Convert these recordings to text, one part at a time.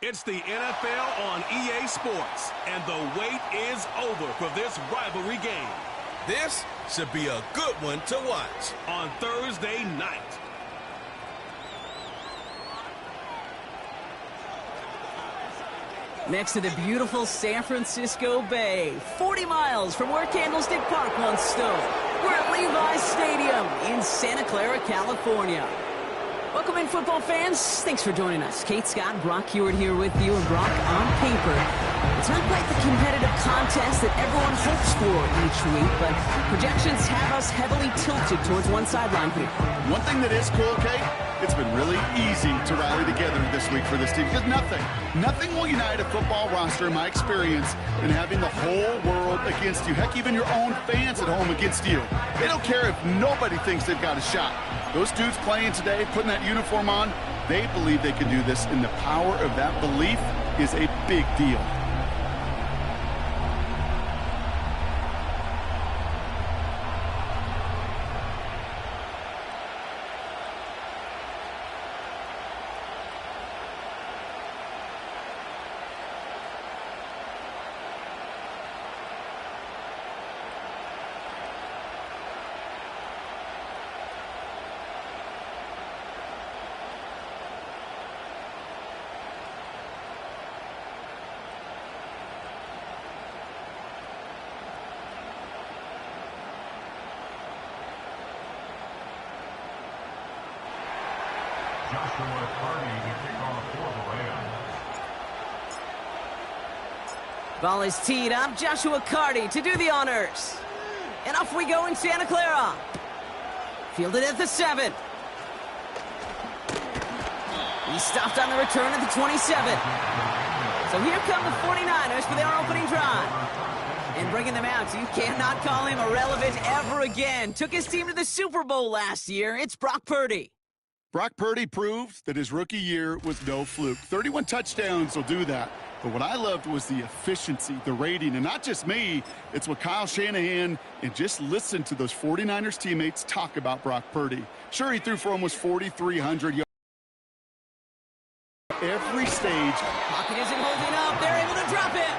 It's the NFL on EA Sports, and the wait is over for this rivalry game. This should be a good one to watch on Thursday night. Next to the beautiful San Francisco Bay, 40 miles from where Candlestick Park once stood. We're at Levi's Stadium in Santa Clara, California. Welcome in, football fans. Thanks for joining us. Kate Scott, Brock Hewitt here with you. And Brock, on paper, it's not quite the competitive contest that everyone hopes for each week, but projections have us heavily tilted towards one sideline here. One thing that is cool, Kate, it's been really easy to rally together this week for this team because nothing will unite a football roster, in my experience, than having the whole world against you. Heck, even your own fans at home against you. They don't care if nobody thinks they've got a shot. Those dudes playing today, putting that uniform on, they believe they can do this, and the power of that belief is a big deal. Ball is teed up. Joshua Carty to do the honors. And off we go in Santa Clara. Fielded at the 7. He's stopped on the return at the 27. So here come the 49ers for their opening drive. And bringing them out, you cannot call him irrelevant ever again. Took his team to the Super Bowl last year. It's Brock Purdy. Brock Purdy proved that his rookie year was no fluke. 31 touchdowns will do that. But what I loved was the efficiency, the rating, and not just me. It's what Kyle Shanahan, and just listen to those 49ers teammates talk about Brock Purdy. Sure, he threw for almost 4,300 yards. Every stage. Pocket isn't holding up. They're able to drop it.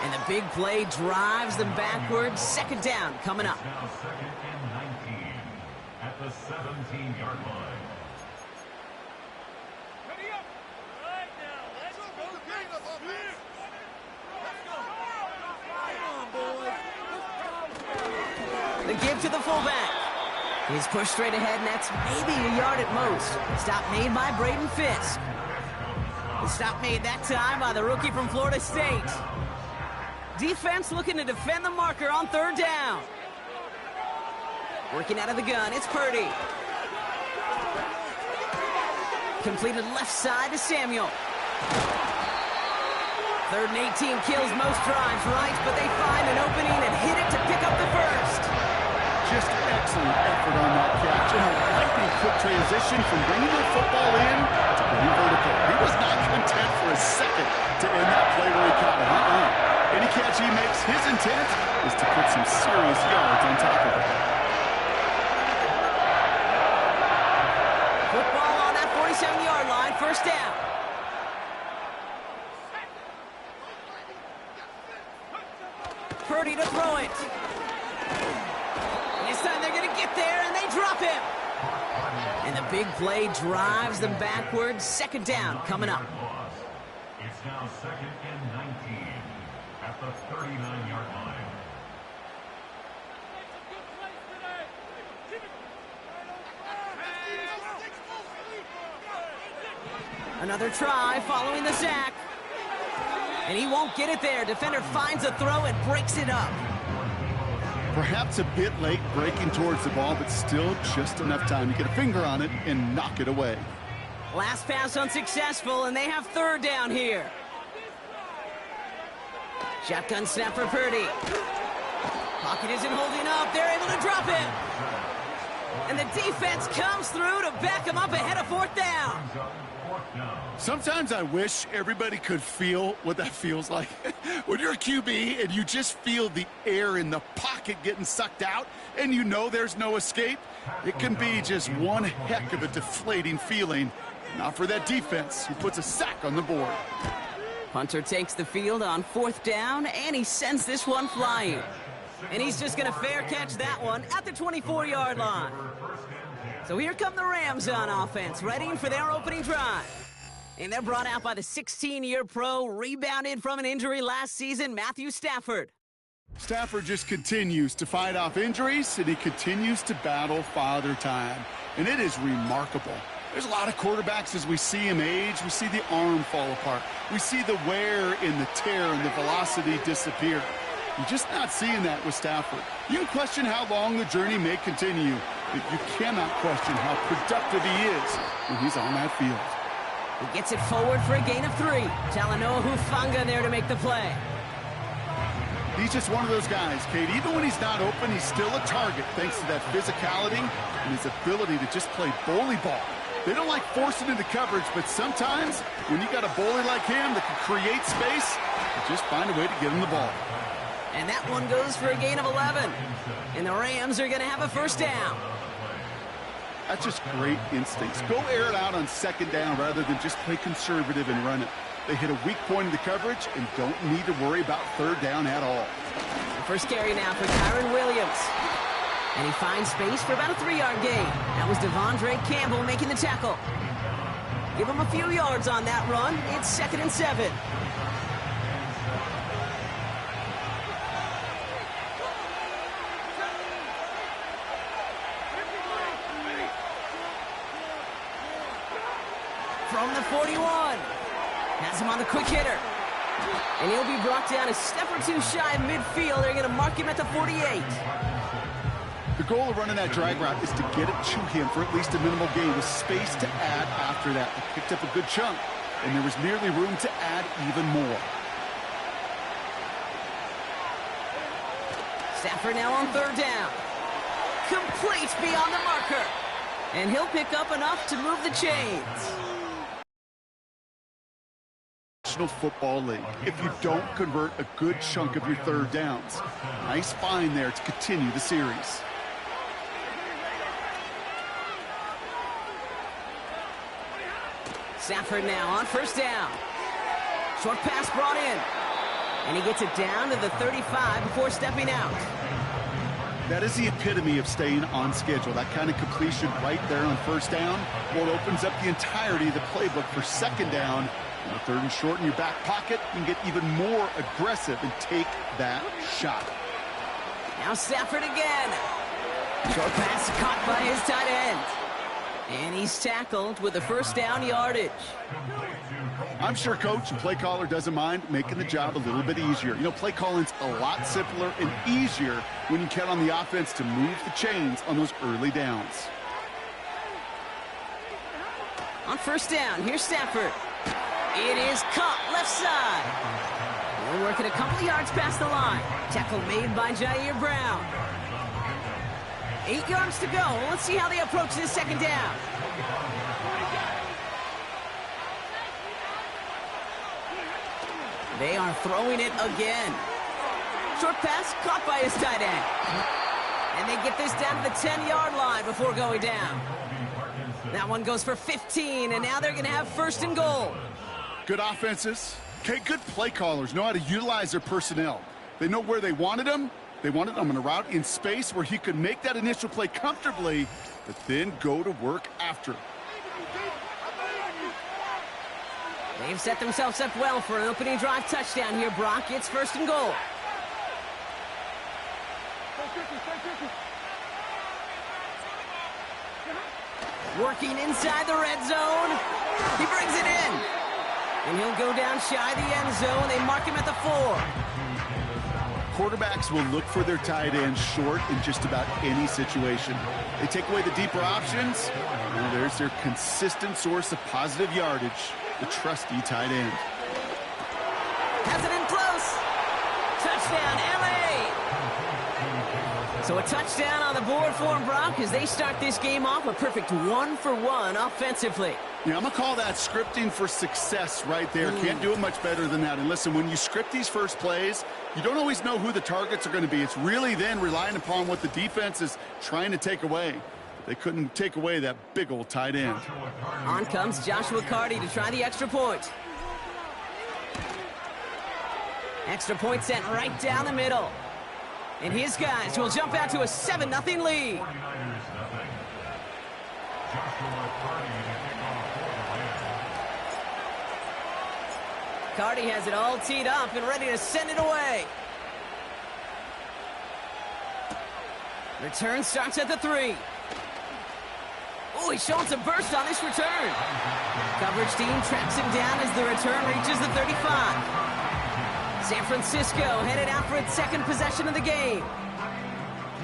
And the big play drives them backwards. Second down coming up. Now second and 19 at the 17-yard line. The give to the fullback. He's pushed straight ahead, and that's maybe a yard at most. Stop made by Braden Fisk. The stop made that time by the rookie from Florida State. Defense looking to defend the marker on third down. Working out of the gun, it's Purdy. Completed left side to Samuel. Third and 18 kills most drives, right? But they find an opening and hit it to pick up the first. Just excellent effort on that catch. And a lightning-quick transition from bringing the football in to going vertical. He was not content for a second to end that play where he caught it. Any catch he makes, his intent is to put some serious yards on top of it. Football on that 47-yard line, first down. Purdy to throw it. This time they're going to get there, and they drop him. And the big play drives them backwards. Second down coming up. It's now second and 19 at the 39-yard line. Another try following the sack. And he won't get it there. Defender finds a throw and breaks it up. Perhaps a bit late breaking towards the ball, but still just enough time to get a finger on it and knock it away. Last pass unsuccessful, and they have third down here. Shotgun snap for Purdy. Pocket isn't holding up. They're able to drop it. And the defense comes through to back him up ahead of fourth down. Sometimes I wish everybody could feel what that feels like. When you're a QB and you just feel the air in the pocket getting sucked out and you know there's no escape, it can be just one heck of a deflating feeling. Not for that defense, who puts a sack on the board. Hunter takes the field on 4th down, and he sends this one flying. And he's just going to fair catch that one at the 24-yard line. So here come the Rams on offense, ready for their opening drive. And they're brought out by the 16-year pro, rebounded from an injury last season, Matthew Stafford. Stafford just continues to fight off injuries, and he continues to battle Father Time. And it is remarkable. There's a lot of quarterbacks as we see him age. We see the arm fall apart. We see the wear and the tear and the velocity disappear. You're just not seeing that with Stafford. You can question how long the journey may continue, but you cannot question how productive he is when he's on that field. He gets it forward for a gain of 3. Talanoa Hufanga there to make the play. He's just one of those guys, Kate. Even when he's not open, he's still a target thanks to that physicality and his ability to just play bully ball. They don't like forcing into coverage, but sometimes when you got a bully like him that can create space, you just find a way to get him the ball. And that one goes for a gain of 11. And the Rams are going to have a 1st down. That's just great instincts. Go air it out on 2nd down rather than just play conservative and run it. They hit a weak point in the coverage and don't need to worry about 3rd down at all. First carry now for Kyron Williams. And he finds space for about a 3-yard gain. That was Devondre Campbell making the tackle. Give him a few yards on that run. It's 2nd and 7. From the 41. Has him on the quick hitter. And he'll be brought down a step or 2 shy of midfield. They're going to mark him at the 48. The goal of running that drag route is to get it to him for at least a minimal gain with space to add after that. They picked up a good chunk, and there was nearly room to add even more. Stafford now on 3rd down. Complete beyond the marker. And he'll pick up enough to move the chains. National Football League. If you don't convert a good chunk of your 3rd downs, nice find there to continue the series. Stafford now on 1st down. Short pass brought in. And he gets it down to the 35 before stepping out. That is the epitome of staying on schedule. That kind of completion right there on 1st down. Well, it opens up the entirety of the playbook for 2nd down. And 3rd and short in your back pocket, you can get even more aggressive and take that shot. Now Stafford again. Short pass caught by his tight end. And he's tackled with a 1st down yardage. I'm sure coach and play caller doesn't mind making the job a little bit easier. You know, play calling's a lot simpler and easier when you count on the offense to move the chains on those early downs. On 1st down, here's Stafford. It is caught left side. We're working a couple of yards past the line. Tackle made by Jair Brown. 8 yards to go. Let's see how they approach this 2nd down. They are throwing it again. Short pass caught by his tight end. And they get this down to the 10-yard line before going down. That one goes for 15, and now they're going to have 1st and goal. Good offenses. Okay, good play callers know how to utilize their personnel. They know where they wanted them. They wanted him on a route in space where he could make that initial play comfortably, but then go to work after. They've set themselves up well for an opening drive touchdown here, Brock. It's 1st and goal. Working inside the red zone. He brings it in. And he'll go down shy the end zone. They mark him at the 4. Quarterbacks will look for their tight end short in just about any situation. They take away the deeper options. Well, there's their consistent source of positive yardage, the trusty tight end. Has it in close. Touchdown, LA. So a touchdown on the board for them, Brock, as they start this game off a perfect 1-for-1 offensively. Yeah, I'm going to call that scripting for success right there. Can't do it much better than that. And listen, when you script these first plays, you don't always know who the targets are going to be. It's really then relying upon what the defense is trying to take away. They couldn't take away that big old tight end. On comes Joshua Carty to try the extra point. Extra point sent right down the middle. And his guys will jump out to a 7-0 lead. Carty has it all teed up and ready to send it away. Return starts at the 3. Oh, he's showing some burst on this return. Coverage team tracks him down as the return reaches the 35. San Francisco headed out for its second possession of the game.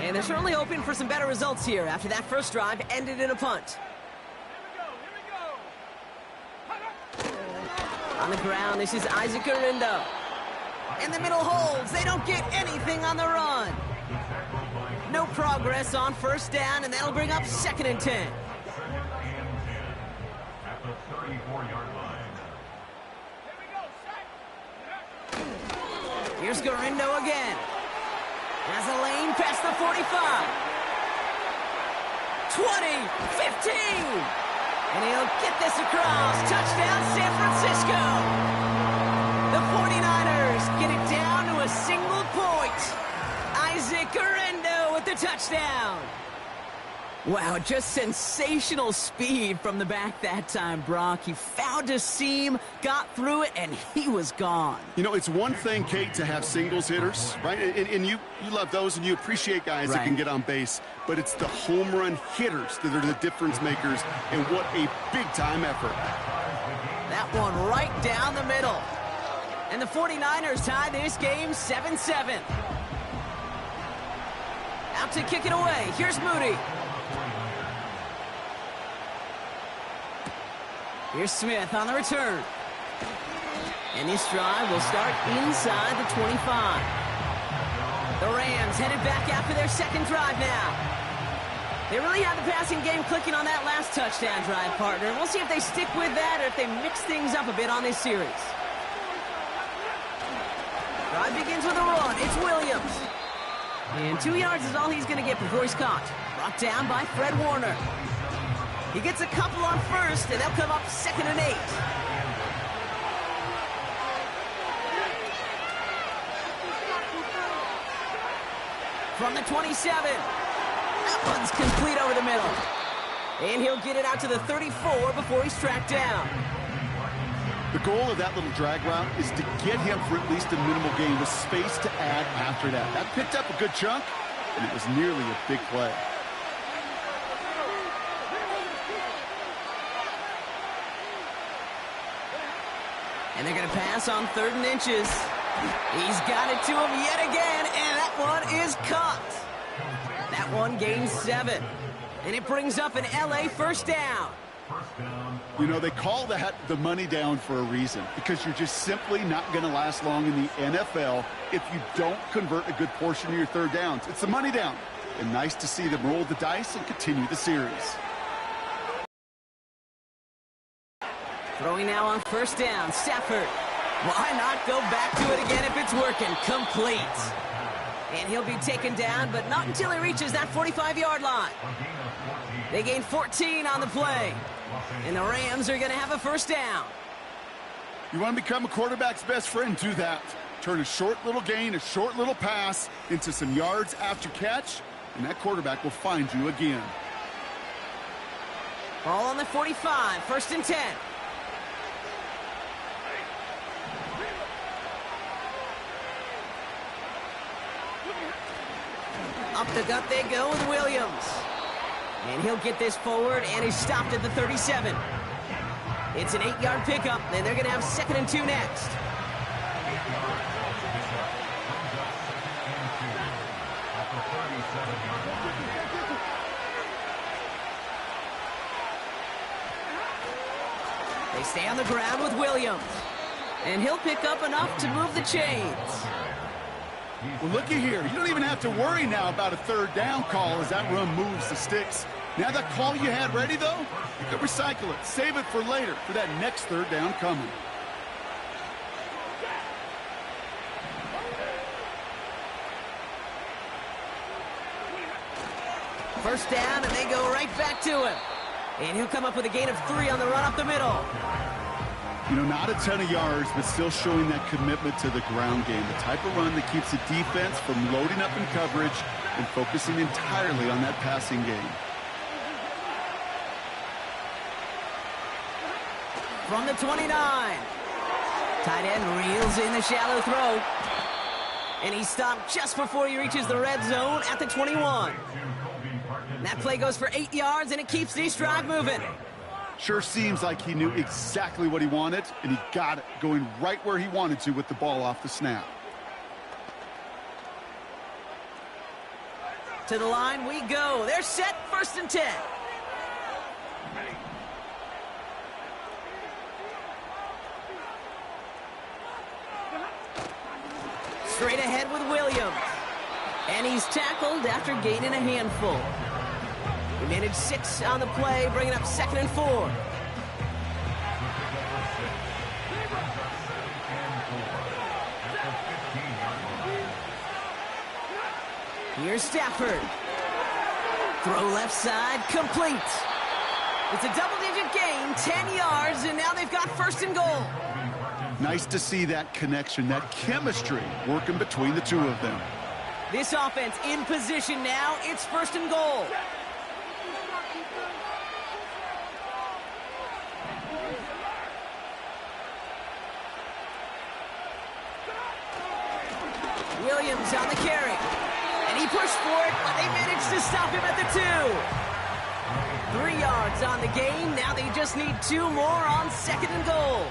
And they're certainly hoping for some better results here after that first drive ended in a punt. On the ground, this is Isaac Arindo. In the middle holds. They don't get anything on the run. No progress on first down, and that'll bring up 2nd and 10. At the 34-yard line. Here's Garindo again. Has a lane past the 45. 20, 15. And he'll get this across. Touchdown, San Francisco. The 49ers get it down to a single point. Isaac Garindo with the touchdown. Wow, just sensational speed from the back that time, Brock. He found a seam, got through it, and he was gone. You know, it's one thing, Kate, to have singles hitters, right? And you love those, and you appreciate guys that can get on base. But it's the home run hitters that are the difference makers, and what a big-time effort. That one right down the middle. And the 49ers tie this game 7-7. Out to kick it away. Here's Moody. Here's Smith on the return. And this drive will start inside the 25. The Rams headed back after their second drive now. They really have the passing game clicking on that last touchdown drive, partner. We'll see if they stick with that or if they mix things up a bit on this series. Drive begins with a run. It's Williams. And 2 yards is all he's going to get before he's caught. Brought down by Fred Warner. He gets a couple on first, and they'll come up 2nd and 8. From the 27. That one's complete over the middle. And he'll get it out to the 34 before he's tracked down. The goal of that little drag route is to get him for at least a minimal gain with space to add after that. That picked up a good chunk, and it was nearly a big play. And they're going to pass on 3rd and inches. He's got it to him yet again, and that one is caught. That one gains 7. And it brings up an LA first down. You know, they call that the money down for a reason, because you're just simply not going to last long in the NFL if you don't convert a good portion of your 3rd downs. It's the money down. And nice to see them roll the dice and continue the series. Throwing now on first down, Stafford. Why not go back to it again if it's working? Complete. And he'll be taken down, but not until he reaches that 45-yard line. They gain 14 on the play. And the Rams are going to have a first down. You want to become a quarterback's best friend, do that. Turn a short little gain, a short little pass into some yards after catch, and that quarterback will find you again. Ball on the 45, 1st and 10. Up the gut they go with Williams. And he'll get this forward, and he's stopped at the 37. It's an 8-yard pickup, and they're going to have 2nd and 2 next. They stay on the ground with Williams. And he'll pick up enough to move the chains. Well, looky here. You don't even have to worry now about a 3rd down call as that run moves the sticks. Now that call you had ready, though, you can recycle it. Save it for later for that next 3rd down coming. First down, and they go right back to him. And he'll come up with a gain of 3 on the run up the middle. You know, not a ton of yards, but still showing that commitment to the ground game. The type of run that keeps the defense from loading up in coverage and focusing entirely on that passing game. From the 29. Tight end reels in the shallow throw. And he's stopped just before he reaches the red zone at the 21. And that play goes for 8 yards, and it keeps this drive moving. Sure seems like he knew exactly what he wanted, and he got it going right where he wanted to with the ball off the snap. To the line we go. They're set, 1st and 10. Straight ahead with Williams. And he's tackled after gaining a handful. He managed 6 on the play, bringing up 2nd and 4. Here's Stafford. Throw left side, complete. It's a double-digit gain, 10 yards, and now they've got 1st and goal. Nice to see that connection, that chemistry working between the two of them. This offense in position now. It's 1st and goal. Williams on the carry. And he pushed for it, but they managed to stop him at the 2. 3 yards on the gain. Now they just need 2 more on 2nd and goal.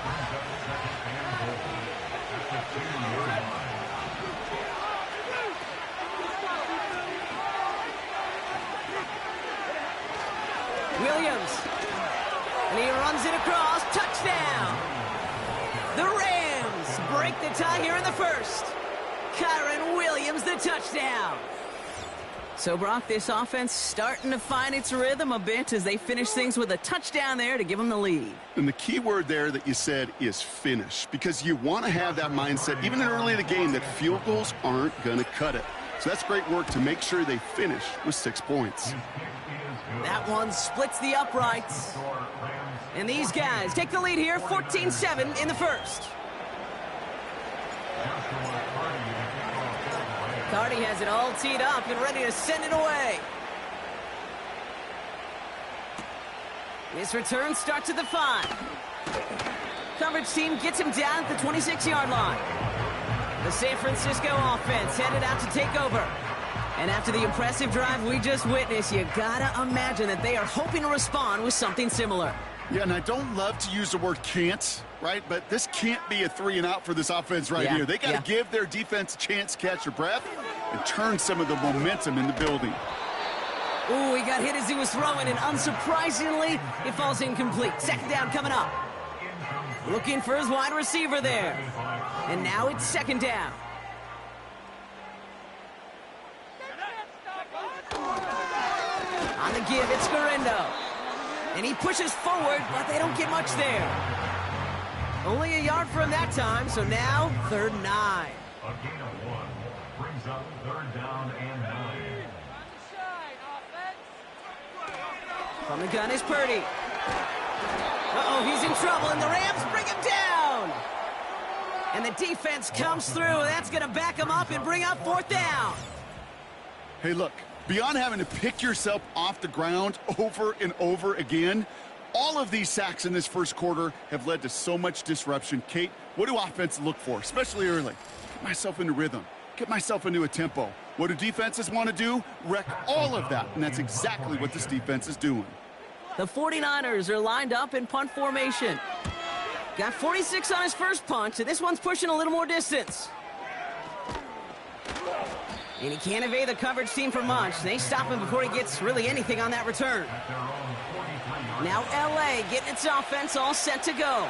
Williams. And he runs it across. Touchdown. The Rams break the tie here in the 1st. Kyron Williams, the touchdown. So, Brock, this offense starting to find its rhythm a bit as they finish things with a touchdown there to give them the lead. And the key word there that you said is finish, because you want to have that mindset, even early in the game, that field goals aren't going to cut it. So that's great work to make sure they finish with 6 points. That one splits the uprights. And these guys take the lead here, 14-7 in the 1st. Cardi has it all teed up and ready to send it away. This return starts at the 5. Coverage team gets him down at the 26-yard line. The San Francisco offense headed out to take over. And after the impressive drive we just witnessed, you gotta imagine that they are hoping to respond with something similar. Yeah, and I don't love to use the word can't, right? But this can't be a 3 and out for this offense right here. They got to give their defense a chance to catch their breath and turn some of the momentum in the building. Ooh, he got hit as he was throwing, and unsurprisingly, it falls incomplete. 2nd down coming up. Looking for his wide receiver there. And now it's 2nd down. On the give, it's Garendo. And he pushes forward, but they don't get much there. Only a yard for him that time, so now 3rd and 9. A gain of 1 brings up 3rd down and 9. From the gun is Purdy. Uh-oh, he's in trouble, and the Rams bring him down. And the defense comes through. That's going to back him up and bring up 4th down. Hey, look, beyond having to pick yourself off the ground over and over again, all of these sacks in this 1st quarter have led to so much disruption. Kate, what do offenses look for, especially early? Get myself into rhythm. Get myself into a tempo. What do defenses want to do? Wreck all of that, and that's exactly what this defense is doing. The 49ers are lined up in punt formation. Got 46 on his first punt, and this one's pushing a little more distance. And he can't evade the coverage team for much. They stop him before he gets really anything on that return. Now LA getting its offense all set to go.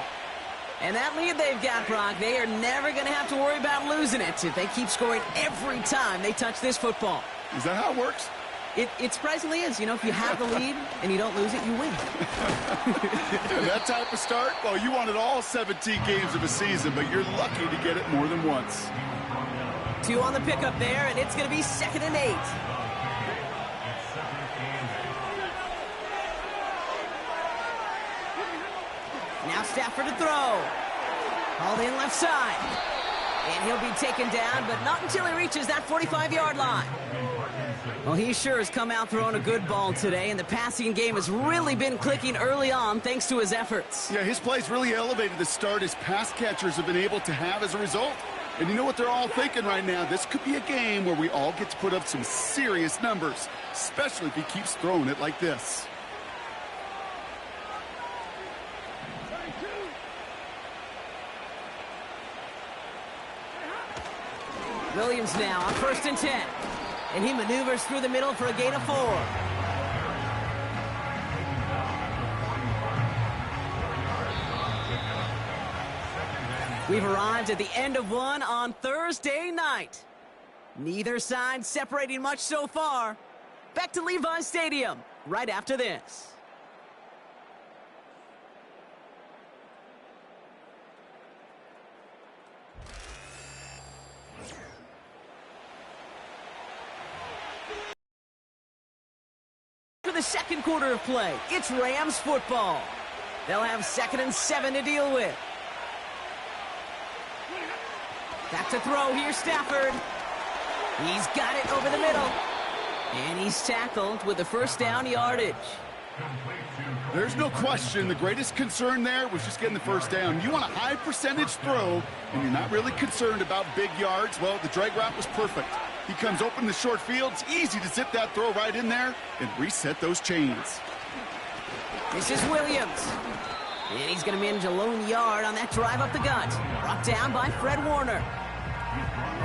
And that lead they've got, Brock, they are never going to have to worry about losing it if they keep scoring every time they touch this football. Is that how it works? It surprisingly is. You know, if you have the lead and you don't lose it, you win. And that type of start, well, you wanted all 17 games of a season, but you're lucky to get it more than once. 2 on the pickup there, and it's going to be 2nd and 8. Now Stafford to throw. Hauled in left side. And he'll be taken down, but not until he reaches that 45-yard line. Well, he sure has come out throwing a good ball today, and the passing game has really been clicking early on thanks to his efforts. Yeah, his plays really elevated the start his pass catchers have been able to have as a result. And you know what they're all thinking right now? This could be a game where we all get to put up some serious numbers, especially if he keeps throwing it like this. Williams now on 1st and 10. And he maneuvers through the middle for a gain of 4. We've arrived at the end of one on Thursday night. Neither side separating much so far. Back to Levi's Stadium right after this. For the second quarter of play, it's Rams football. They'll have 2nd and 7 to deal with. Back to throw here, Stafford. He's got it over the middle. And he's tackled with the first down yardage. There's no question the greatest concern there was just getting the first down. You want a high percentage throw, and you're not really concerned about big yards. Well, the drag route was perfect. He comes open in the short field. It's easy to zip that throw right in there and reset those chains. This is Williams. And he's going to manage a lone yard on that drive up the gut. Brought down by Fred Warner.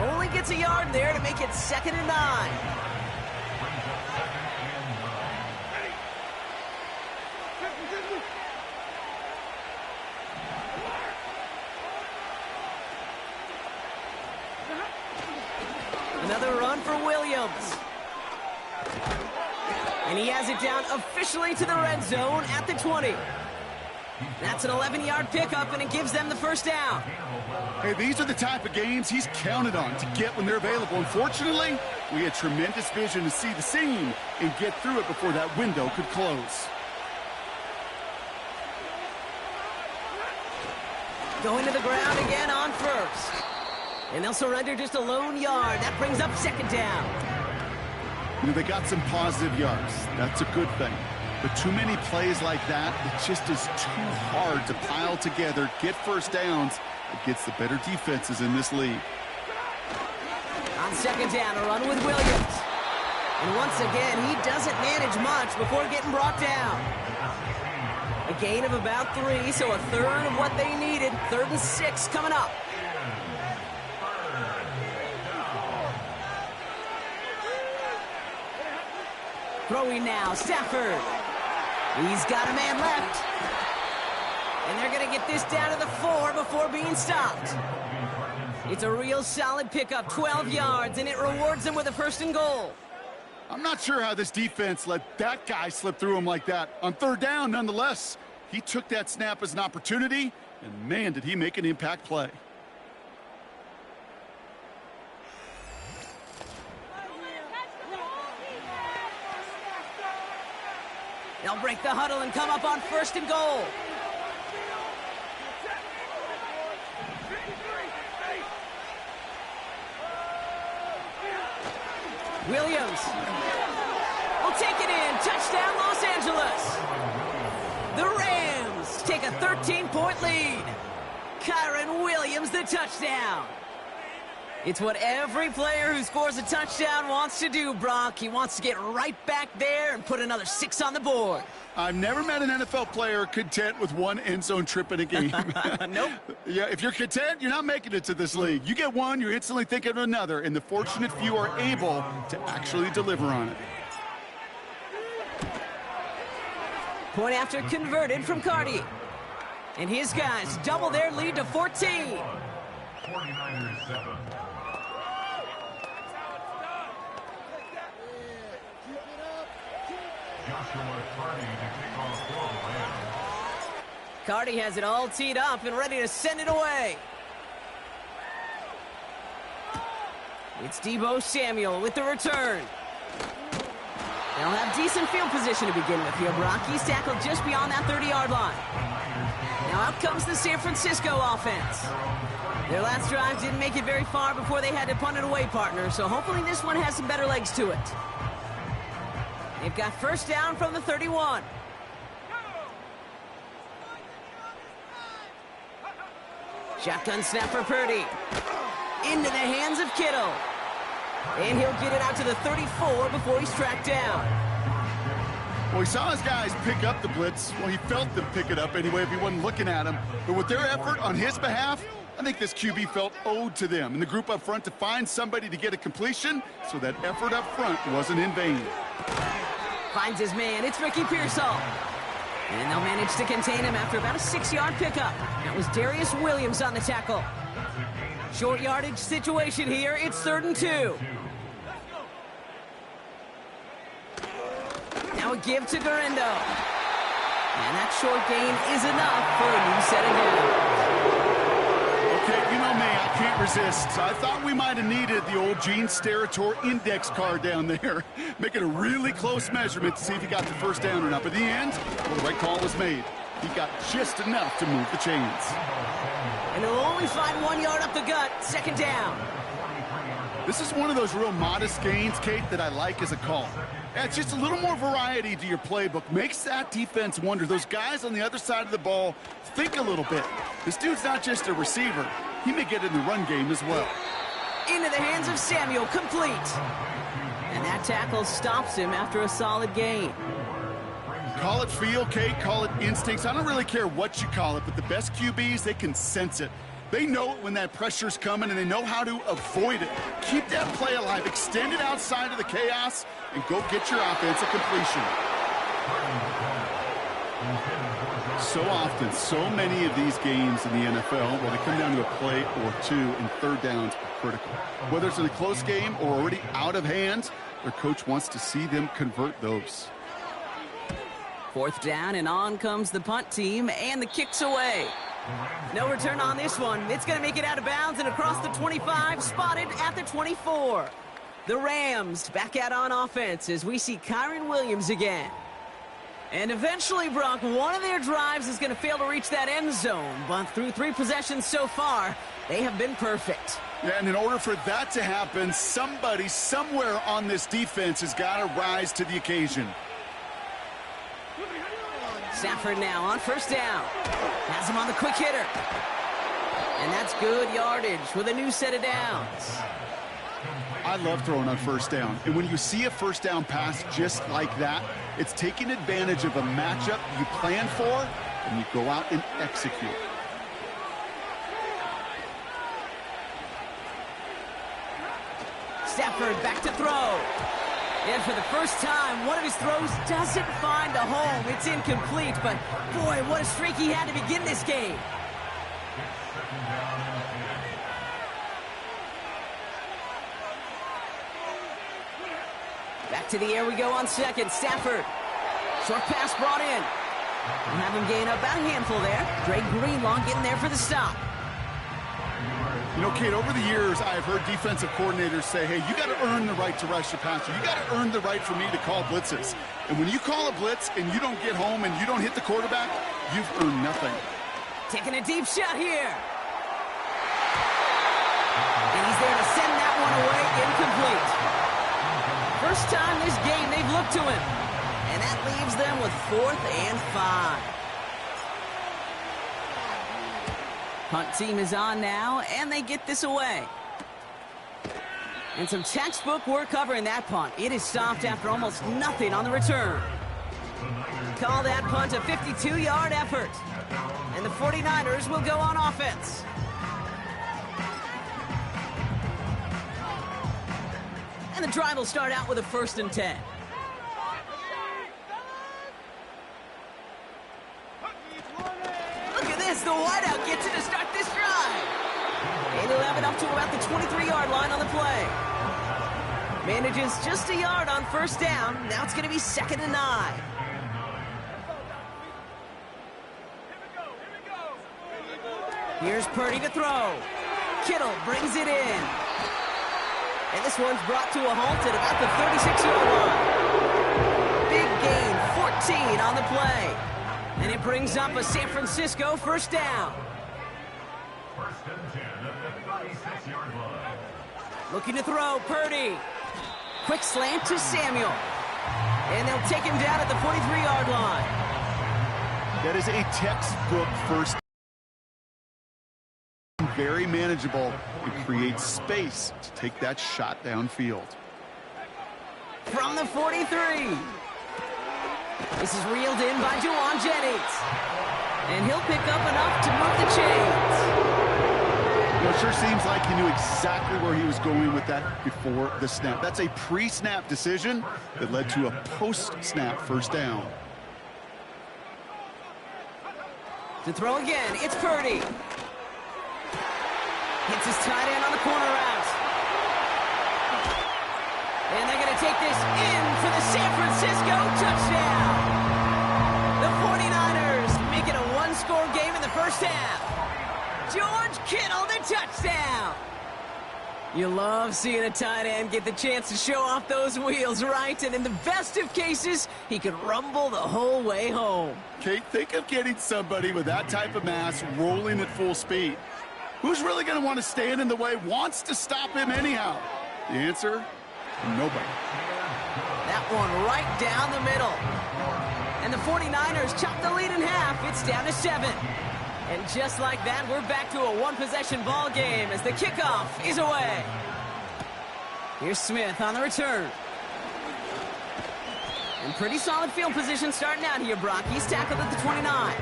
Only gets a yard there to make it 2nd and 9. Another run for Williams. And he has it down officially to the red zone at the 20. That's an 11-yard pickup, and it gives them the first down. Hey, these are the type of games he's counted on to get when they're available. Unfortunately, we had tremendous vision to see the seam and get through it before that window could close. Going to the ground again on 1st. And they'll surrender just a lone yard. That brings up 2nd down. You know, they got some positive yards. That's a good thing. But too many plays like that, it just is too hard to pile together, get first downs against the better defenses in this league. On 2nd down, a run with Williams. And once again, he doesn't manage much before getting brought down. A gain of about 3, so a third of what they needed. 3rd and 6 coming up. Throwing now, Stafford. He's got a man left. And they're going to get this down to the 4 before being stopped. It's a real solid pickup, 12 yards, and it rewards them with a 1st and goal. I'm not sure how this defense let that guy slip through him like that. On 3rd down, nonetheless, he took that snap as an opportunity, and man, did he make an impact play. They'll break the huddle and come up on 1st and goal. Williams will take it in. Touchdown, Los Angeles. The Rams take a 13-point lead. Kyron Williams, the touchdown. It's what every player who scores a touchdown wants to do, Brock. He wants to get right back there and put another 6 on the board. I've never met an NFL player content with one end zone trip in a game. Nope. Yeah, if you're content, you're not making it to this league. You get one, you're instantly thinking of another, and the fortunate few are able to actually deliver on it. Point after converted from Cardi. And his guys double their lead to 14. 49ers 7. Cardi has it all teed up and ready to send it away. It's Deebo Samuel with the return. They'll have decent field position to begin with here, Brock. He's tackled just beyond that 30-yard line. Now out comes the San Francisco offense. Their last drive didn't make it very far before they had to punt it away, partner, so hopefully this one has some better legs to it. They've got first down from the 31. Shotgun snap for Purdy. Into the hands of Kittle. And he'll get it out to the 34 before he's tracked down. Well, he saw his guys pick up the blitz. Well, he felt them pick it up anyway if he wasn't looking at him. But with their effort on his behalf, I think this QB felt owed to them and the group up front to find somebody to get a completion, so that effort up front wasn't in vain. Finds his man. It's Ricky Pearsall. And they'll manage to contain him after about a 6-yard pickup. That was Darius Williams on the tackle. Short yardage situation here. It's 3rd and 2. Now a give to Garindo. And that short gain is enough for a new set of downs. Okay, you know me, I can't resist. I thought we might have needed the old Gene Steratore index card down there. Making a really close measurement to see if he got the first down or not. But in the end, well, the right call was made. He got just enough to move the chains. And he'll only find 1 yard up the gut. 2nd down. This is one of those real modest gains, Kate, that I like as a call. Yeah, it's just a little more variety to your playbook. Makes that defense wonder. Those guys on the other side of the ball think a little bit. This dude's not just a receiver. He may get in the run game as well. Into the hands of Samuel, complete. And that tackle stops him after a solid gain. Call it feel, Kate, call it instincts. I don't really care what you call it, but the best QBs, they can sense it. They know it when that pressure's coming, and they know how to avoid it. Keep that play alive, extend it outside of the chaos, and go get your offense a completion. So often, so many of these games in the NFL, well, they come down to a play or two, and 3rd downs are critical. Whether it's in a close game or already out of hand, their coach wants to see them convert those. 4th down, and on comes the punt team, and the kick's away. No return on this one. It's going to make it out of bounds and across the 25, spotted at the 24. The Rams back out on offense as we see Kyren Williams again. And eventually, Brock, one of their drives is going to fail to reach that end zone, but through 3 possessions so far, they have been perfect. Yeah, and in order for that to happen, somebody somewhere on this defense has got to rise to the occasion. Stafford now on 1st down. Has him on the quick hitter. And that's good yardage with a new set of downs. I love throwing on 1st down. And when you see a 1st down pass just like that, it's taking advantage of a matchup you plan for, and you go out and execute. Stafford back to throw. And for the first time, one of his throws doesn't find a home. It's incomplete, but boy, what a streak he had to begin this game. Back to the air we go on 2nd. Stafford. Short pass brought in. And have him gain up about a handful there. Dre Greenlaw getting there for the stop. You know, Kate, over the years, I've heard defensive coordinators say, hey, you got to earn the right to rush your passer. You got to earn the right for me to call blitzes. And when you call a blitz and you don't get home and you don't hit the quarterback, you've earned nothing. Taking a deep shot here. And he's there to send that one away, incomplete. First time this game they've looked to him. And that leaves them with 4th and 5. Punt team is on now, and they get this away. And some textbook work covering that punt. It is stopped after almost nothing on the return. Call that punt a 52-yard effort. And the 49ers will go on offense. And the drive will start out with a 1st and 10. Look at this, the wideout gets it to start this drive. And he'll have it up to about the 23-yard line on the play. Manages just a yard on 1st down. Now it's going to be 2nd and 9. Here's Purdy to throw. Kittle brings it in. And this one's brought to a halt at about the 36-yard line. Big gain, 14 on the play. And it brings up a San Francisco first down. First and 10 at the 36-yard line. Looking to throw, Purdy. Quick slant to Samuel. And they'll take him down at the 43-yard line. That is a textbook first. Very manageable. It creates space to take that shot downfield. From the 43. This is reeled in by Juwan Jennings. And he'll pick up enough to move the chains. It sure seems like he knew exactly where he was going with that before the snap. That's a pre-snap decision that led to a post-snap first down. To throw again, it's Purdy. Hits his tight end on the corner route. And they're going to take this in for the San Francisco touchdown. The 49ers make it a one-score game in the first half. George Kittle, the touchdown. You love seeing a tight end get the chance to show off those wheels, right? And in the best of cases, he could rumble the whole way home. Kate, think of getting somebody with that type of mass rolling at full speed. Who's really going to want to stand in the way, wants to stop him anyhow? The answer, nobody. That one right down the middle. And the 49ers chop the lead in half. It's down to 7. And just like that, we're back to a one-possession ball game as the kickoff is away. Here's Smith on the return. And pretty solid field position starting out here, Brock. He's tackled at the 29.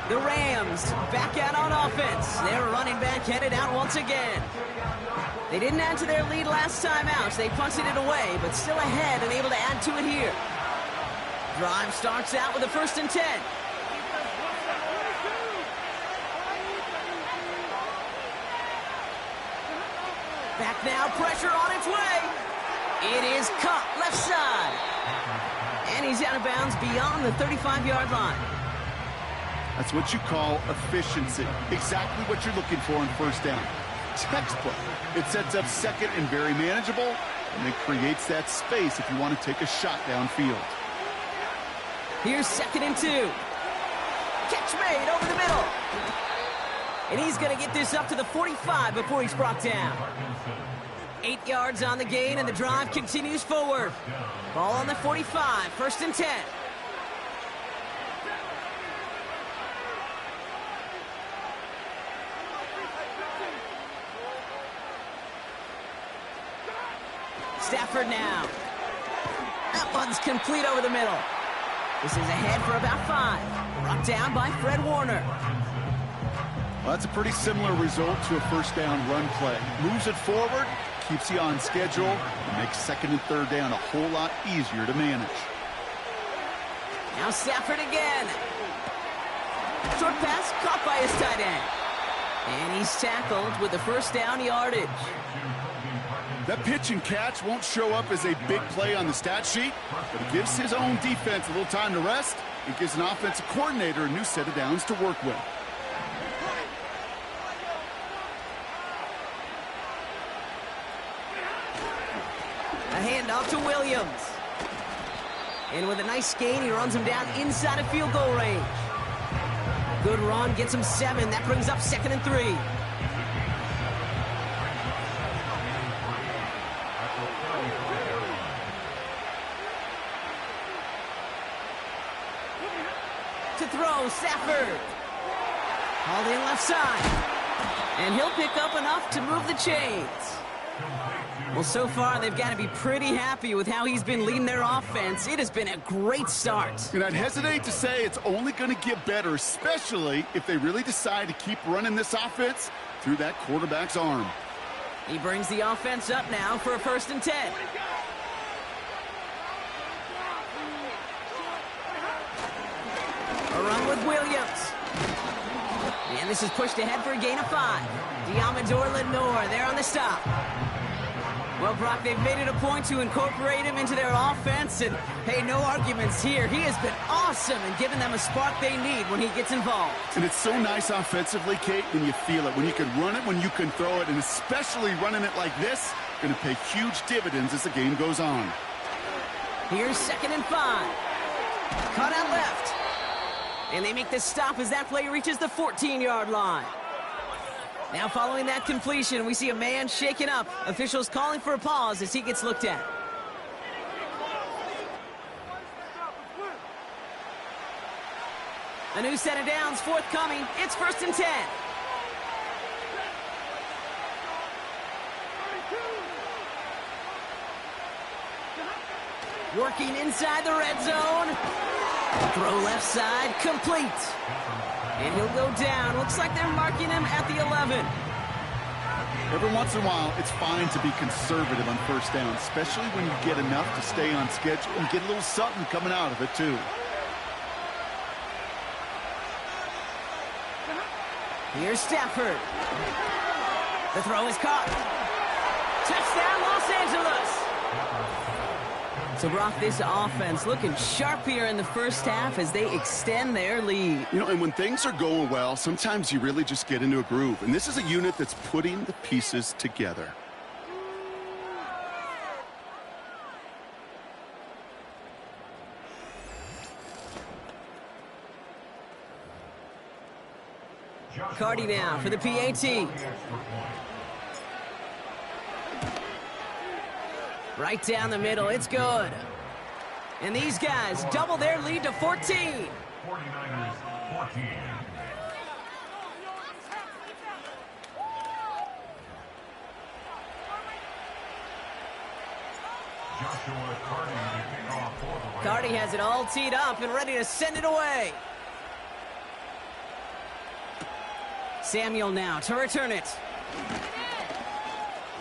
The Rams back out on offense. Their running back headed out once again. They didn't add to their lead last time out. They punted it away, but still ahead and able to add to it here. Drive starts out with a 1st and 10. Back now, pressure on its way. It is caught left side. And he's out of bounds beyond the 35-yard line. That's what you call efficiency. Exactly what you're looking for on first down. Textbook. It sets up second and very manageable, and it creates that space if you want to take a shot downfield. Here's 2nd and 2. Catch made over the middle. And he's going to get this up to the 45 before he's brought down. 8 yards on the gain, and the drive continues forward. Ball on the 45, 1st and 10. Stafford now. That one's complete over the middle. This is ahead for about 5. Brought down by Fred Warner. Well, that's a pretty similar result to a first down run play. Moves it forward, keeps you on schedule, and makes 2nd and 3rd down a whole lot easier to manage. Now Stafford again. Short pass caught by his tight end. And he's tackled with the first down yardage. That pitch and catch won't show up as a big play on the stat sheet, but it gives his own defense a little time to rest. It gives an offensive coordinator a new set of downs to work with. A handoff to Williams. And with a nice gain, he runs him down inside of field goal range. Good run, gets him 7. That brings up 2nd and 3. To throw, Stafford. Hauled in left side. And he'll pick up enough to move the chains. Well, so far, they've got to be pretty happy with how he's been leading their offense. It has been a great start. And I'd hesitate to say it's only going to get better, especially if they really decide to keep running this offense through that quarterback's arm. He brings the offense up now for a 1st and 10. A run with Williams. And this is pushed ahead for a gain of 5. Diamador Lenore there on the stop. Well, Brock, they've made it a point to incorporate him into their offense, and, hey, no arguments here. He has been awesome in giving them a spark they need when he gets involved. And it's so nice offensively, Kate, when you feel it, when you can run it, when you can throw it, and especially running it like this, going to pay huge dividends as the game goes on. Here's 2nd and 5. Cut out left. And they make the stop as that play reaches the 14-yard line. Now following that completion, we see a man shaken up. Officials calling for a pause as he gets looked at. A new set of downs forthcoming. It's 1st and 10. Working inside the red zone. Throw left side, complete. And he'll go down. Looks like they're marking him at the 11. Every once in a while, it's fine to be conservative on 1st down, especially when you get enough to stay on schedule and get a little something coming out of it, too. Here's Stafford. The throw is caught. Touchdown, Los Angeles. So, Brock, this offense looking sharp here in the first half as they extend their lead. You know, and when things are going well, sometimes you really just get into a groove. And this is a unit that's putting the pieces together. Cardi now for the PAT. Right down the middle, it's good. And these guys double their lead to 14. 49ers 14. Joshua Cardi to kick off for the Rams. Cardi has it all teed up and ready to send it away. Samuel now to return it.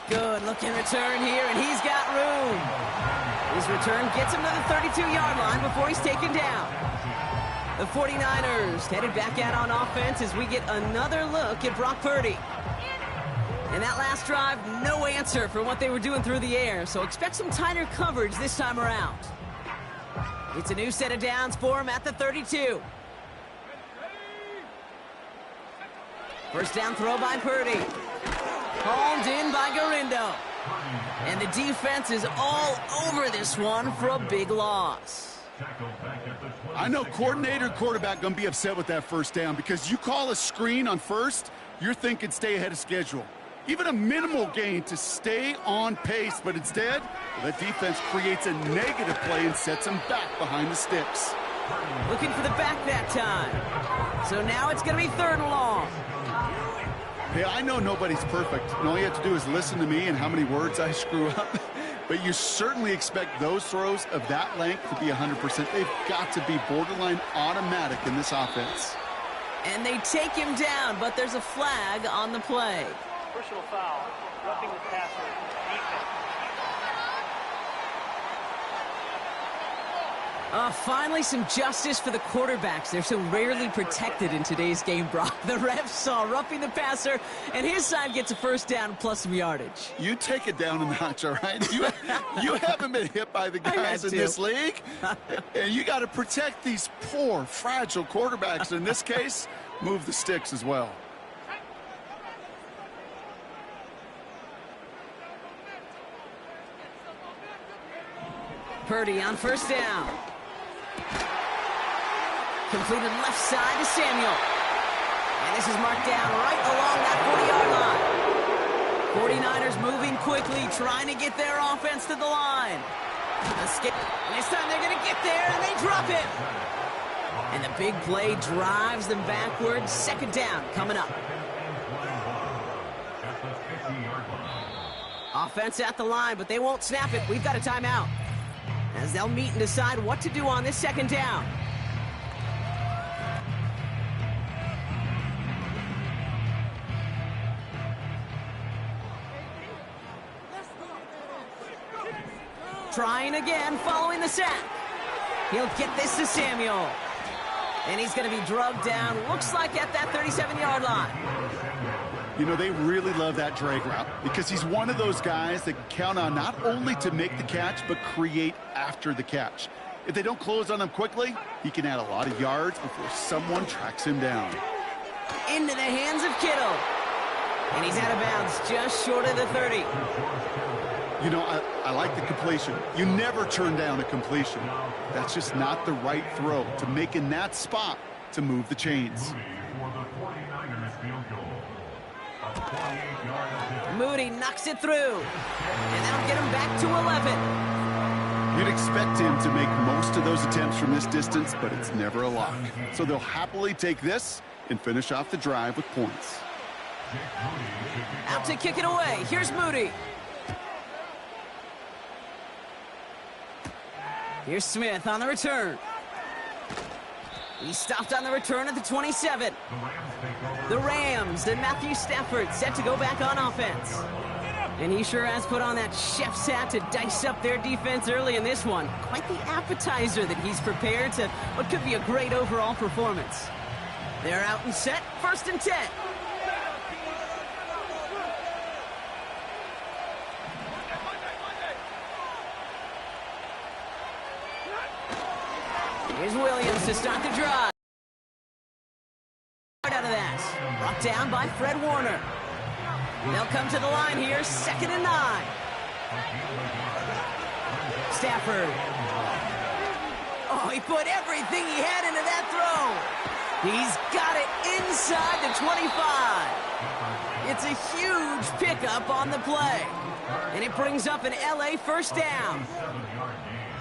Good looking return here, and he's got room. His return gets him to the 32-yard line before he's taken down. The 49ers headed back out on offense as we get another look at Brock Purdy. And that last drive, no answer for what they were doing through the air, so expect some tighter coverage this time around. It's a new set of downs for him at the 32. First down throw by Purdy. Hauled in by Garindo. And the defense is all over this one for a big loss. I know coordinator, quarterback going to be upset with that first down because you call a screen on first, you're thinking stay ahead of schedule. Even a minimal gain to stay on pace, but instead, the defense creates a negative play and sets them back behind the sticks. Looking for the back that time. So now it's going to be 3rd and long. Hey, I know nobody's perfect, and all you have to do is listen to me and how many words I screw up. But you certainly expect those throws of that length to be 100%. They've got to be borderline automatic in this offense. And they take him down, but there's a flag on the play. Personal foul, roughing the passer, defense. Finally, some justice for the quarterbacks. They're so rarely protected in today's game, Brock. The refs saw roughing the passer, and his side gets a first down plus some yardage. You take it down a notch, all right? You haven't been hit by the guys in this league, and you got to protect these poor, fragile quarterbacks. In this case, move the sticks as well. Purdy on first down. Completed left side to Samuel. And this is marked down right along that 40-yard line. 49ers moving quickly, trying to get their offense to the line. Escape. And this time they're going to get there, and they drop it. And the big play drives them backwards. 2nd down coming up. Offense at the line, but they won't snap it. We've got a timeout, as they'll meet and decide what to do on this 2nd down. Trying again, following the sack. He'll get this to Samuel. And he's going to be drugged down, looks like at that 37-yard line. You know, they really love that drag route because he's one of those guys that can count on not only to make the catch, but create after the catch. If they don't close on him quickly, he can add a lot of yards before someone tracks him down. Into the hands of Kittle. And he's out of bounds just short of the 30. You know, I like the completion. You never turn down a completion. That's just not the right throw. To make in that spot, to move the chains. Moody knocks it through, and that'll get him back to 11. You'd expect him to make most of those attempts from this distance, but it's never a lock. So they'll happily take this and finish off the drive with points. Out to kick it away. Here's Moody. Here's Smith on the return. He stopped on the return at the 27. The Rams and Matthew Stafford set to go back on offense. And he sure has put on that chef's hat to dice up their defense early in this one. Quite the appetizer that he's prepared to what could be a great overall performance. They're out and set, 1st and 10. Here's Williams to start the drive. Out of that. Brought down by Fred Warner. They'll come to the line here, 2nd and 9. Stafford. Oh, he put everything he had into that throw. He's got it inside the 25. It's a huge pickup on the play. And it brings up an LA first down.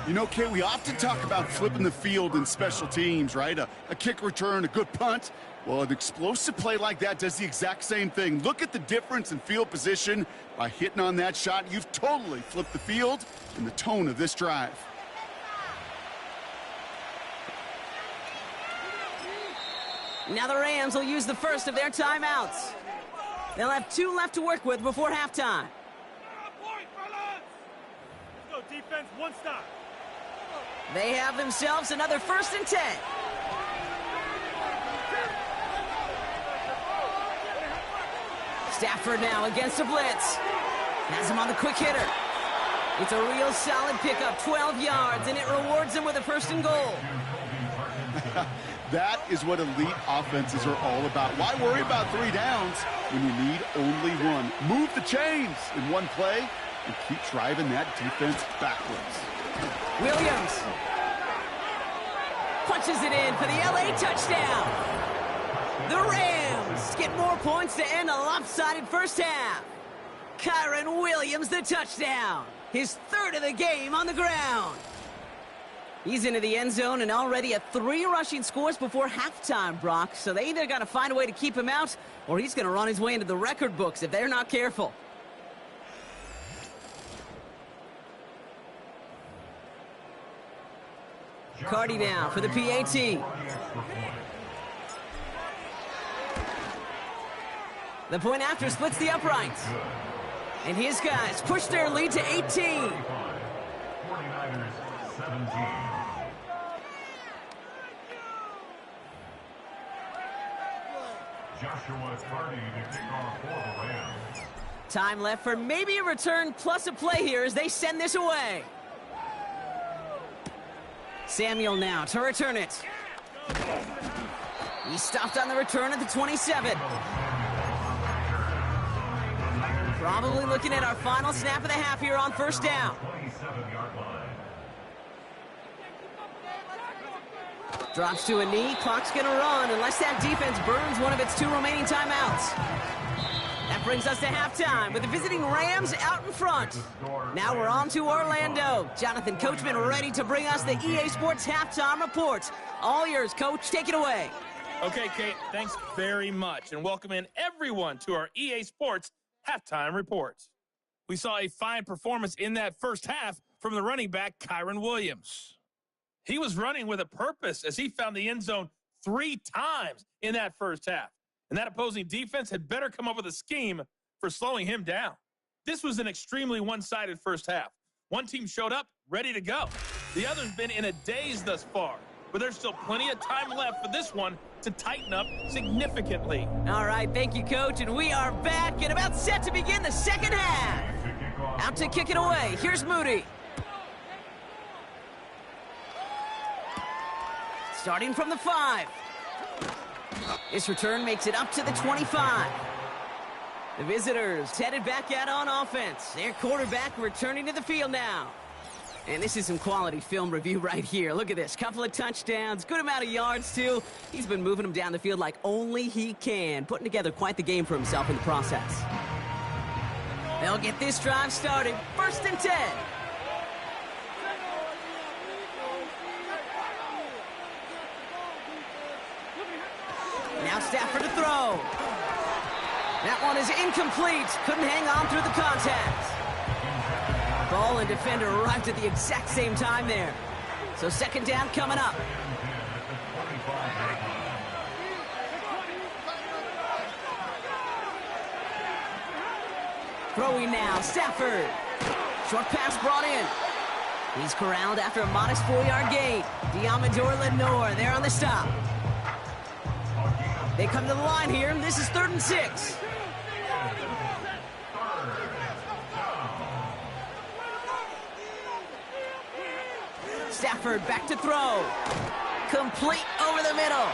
You know, Kate, we often talk about flipping the field in special teams, right? A kick return, a good punt. Well, an explosive play like that does the exact same thing. Look at the difference in field position. By hitting on that shot, you've totally flipped the field and the tone of this drive. Now the Rams will use the first of their timeouts. They'll have 2 left to work with before halftime. Let's go, defense, 1 stop. They have themselves another 1st and 10. Stafford now against a blitz. Has him on the quick hitter. It's a real solid pickup, 12 yards, and it rewards him with a 1st and goal. That is what elite offenses are all about. Why worry about 3 downs when you need only 1? Move the chains in one play and keep driving that defense backwards. Williams punches it in for the LA touchdown. The Rams get more points to end a lopsided first half. Kyren Williams the touchdown. His 3rd of the game on the ground. He's into the end zone and already at 3 rushing scores before halftime, Brock. So they either got to find a way to keep him out or he's going to run his way into the record books if they're not careful. Cardi now for the PAT. The point after splits the uprights. And his guys push their lead to 18. 49ers 17. Joshua Cardi to kick off for the Rams. Time left for maybe a return plus a play here as they send this away. Samuel now to return it. He stopped on the return at the 27. Probably looking at our final snap of the half here on 1st down. 27-yard line. Drops to a knee, clock's gonna run unless that defense burns one of its 2 remaining timeouts. That brings us to halftime with the visiting Rams out in front. Now we're on to Orlando. Jonathan Coachman ready to bring us the EA Sports halftime report. All yours, Coach. Take it away. Okay, Kate, thanks very much, and welcome in everyone to our EA Sports halftime reports. We saw a fine performance in that first half from the running back, Kyren Williams. He was running with a purpose as he found the end zone 3 times in that first half. And that opposing defense had better come up with a scheme for slowing him down. This was an extremely one-sided first half. One team showed up, ready to go. The other's been in a daze thus far, but there's still plenty of time left for this one to tighten up significantly. All right, thank you, Coach, and we are back and about set to begin the second half. Out to kick it away. Here's Moody. Starting from the 5. This return makes it up to the 25. The visitors headed back out on offense. Their quarterback returning to the field now. And this is some quality film review right here. Look at this. Couple of touchdowns, good amount of yards, too. He's been moving them down the field like only he can, putting together quite the game for himself in the process. They'll get this drive started. 1st and 10. Now Stafford to throw. That one is incomplete. Couldn't hang on through the contact. Ball and defender arrived at the exact same time there. So 2nd down coming up. Throwing now, Stafford. Short pass brought in. He's corralled after a modest 4-yard gain. Diamador Lenore there on the stop. They come to the line here. This is 3rd and 6. Stafford back to throw. Complete over the middle.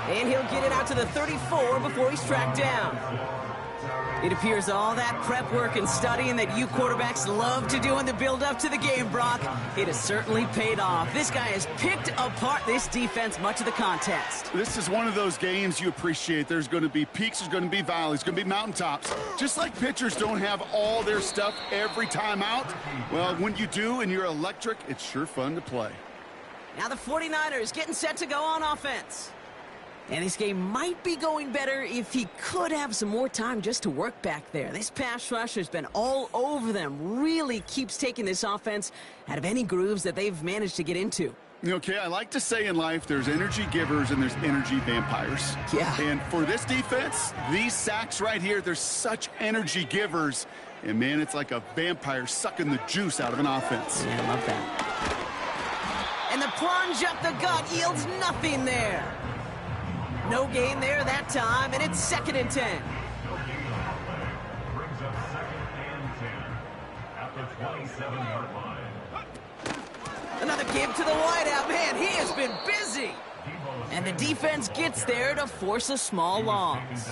And he'll get it out to the 34 before he's tracked down. It appears all that prep work and studying that you quarterbacks love to do in the build-up to the game, Brock, it has certainly paid off. This guy has picked apart this defense much of the contest. This is one of those games you appreciate. There's going to be peaks, there's going to be valleys, going to be mountaintops. Just like pitchers don't have all their stuff every time out, well, when you do and you're electric, it's sure fun to play. Now the 49ers getting set to go on offense. And this game might be going better if he could have some more time just to work back there. This pass rush has been all over them. Really keeps taking this offense out of any grooves that they've managed to get into. Okay, I like to say in life there's energy givers and there's energy vampires. Yeah. And for this defense, these sacks right here, they're such energy givers. And, man, it's like a vampire sucking the juice out of an offense. Yeah, I love that. And the plunge up the gut yields nothing there. No gain there that time, and it's 2nd and 10. Brings up 2nd and 10 at the 27-yard line. Another give to the wideout. Man, he has been busy. And the defense gets there to force a small loss.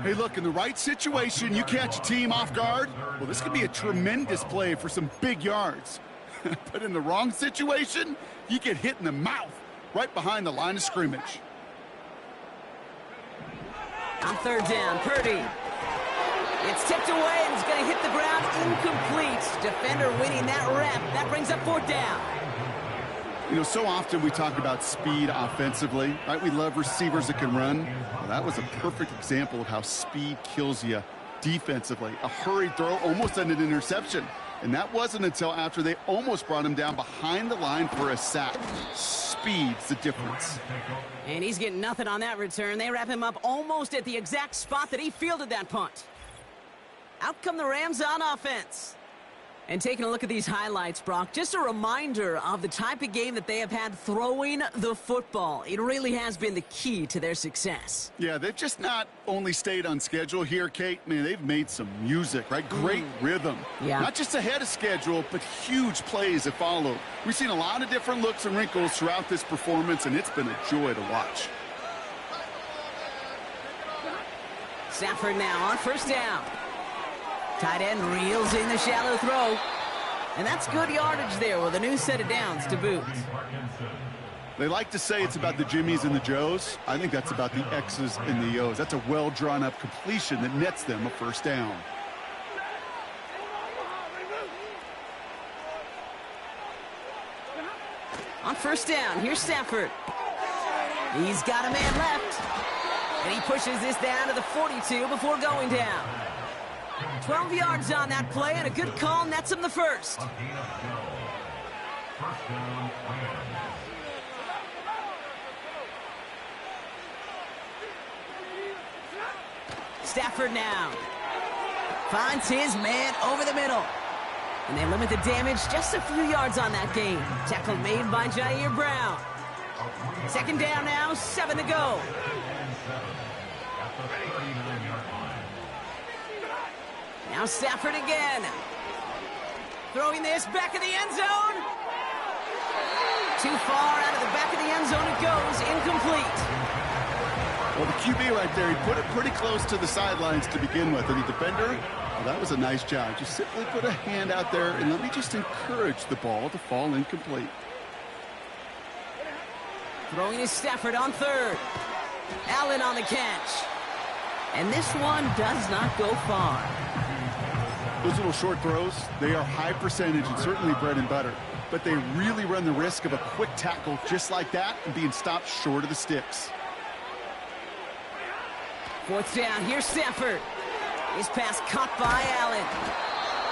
Hey, look, in the right situation, you catch a team off guard. Well, this could be a tremendous play for some big yards. But in the wrong situation, you get hit in the mouth right behind the line of scrimmage. On 3rd down, Purdy. It's tipped away and it's going to hit the ground incomplete. Defender winning that rep. That brings up 4th down. You know, so often we talk about speed offensively, right? We love receivers that can run. Well, that was a perfect example of how speed kills you defensively. A hurried throw almost ended an interception. And that wasn't until after they almost brought him down behind the line for a sack. Speed's the difference. And he's getting nothing on that return. They wrap him up almost at the exact spot that he fielded that punt. Out come the Rams on offense. And taking a look at these highlights, Brock, just a reminder of the type of game that they have had throwing the football. It really has been the key to their success. Yeah, they've just not only stayed on schedule here, Kate. Man, they've made some music, right? Great rhythm. Yeah. Not just ahead of schedule, but huge plays that follow. We've seen a lot of different looks and wrinkles throughout this performance, and it's been a joy to watch. Stafford now on 1st down. Tight end reels in the shallow throw. And that's good yardage there with a new set of downs to boot. They like to say it's about the Jimmies and the Joes. I think that's about the X's and the O's. That's a well-drawn-up completion that nets them a 1st down. On 1st down, here's Stafford. He's got a man left. And he pushes this down to the 42 before going down. 12 yards on that play, and a good call nets him the 1st. Stafford now finds his man over the middle. And they limit the damage just a few yards on that gain. Tackle made by Jair Brown. 2nd down now, 7 to go. Now Stafford again. Throwing this back of the end zone. Too far out of the back of the end zone it goes. Incomplete. Well, the QB right there, he put it pretty close to the sidelines to begin with. And the defender, well, that was a nice job. Just simply put a hand out there and let me just encourage the ball to fall incomplete. Throwing is Stafford on third. Allen on the catch. And this one does not go far. Those little short throws, they are high percentage and certainly bread and butter. But they really run the risk of a quick tackle just like that and being stopped short of the sticks. Fourth down, here's Stafford. His pass caught by Allen.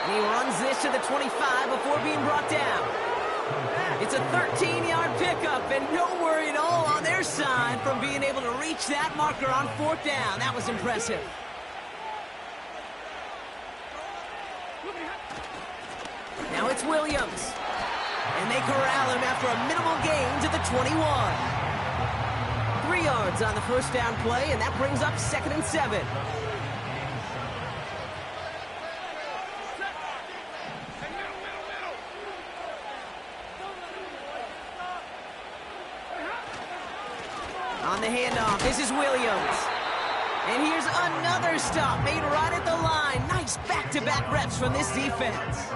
And he runs this to the 25 before being brought down. It's a 13-yard pickup, and no worry at all on their side from being able to reach that marker on fourth down. That was impressive. Now it's Williams. And they corral him after a minimal gain to the 21. 3 yards on the first down play, and that brings up 2nd and 7. On the handoff, this is Williams. And here's another stop made right at the line. Nice back-to-back reps from this defense.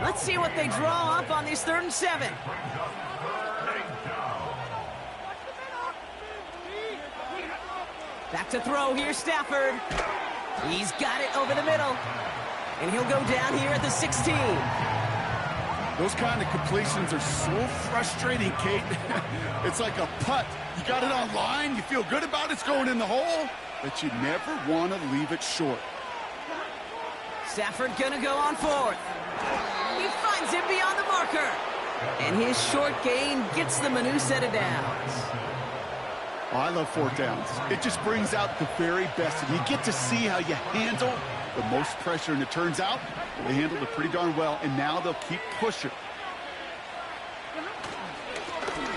Let's see what they draw up on this 3rd and 7. Back to throw, here's Stafford. He's got it over the middle. And he'll go down here at the 16. Those kind of completions are so frustrating, Kate. It's like a putt. You got it on line, you feel good about it's going in the hole, but you never want to leave it short. Stafford gonna go on fourth. He finds him beyond the marker. And his short gain gets them a new set of downs. Oh, I love fourth downs. It just brings out the very best. And you get to see how you handle the most pressure. And it turns out they handled it pretty darn well. And now they'll keep pushing.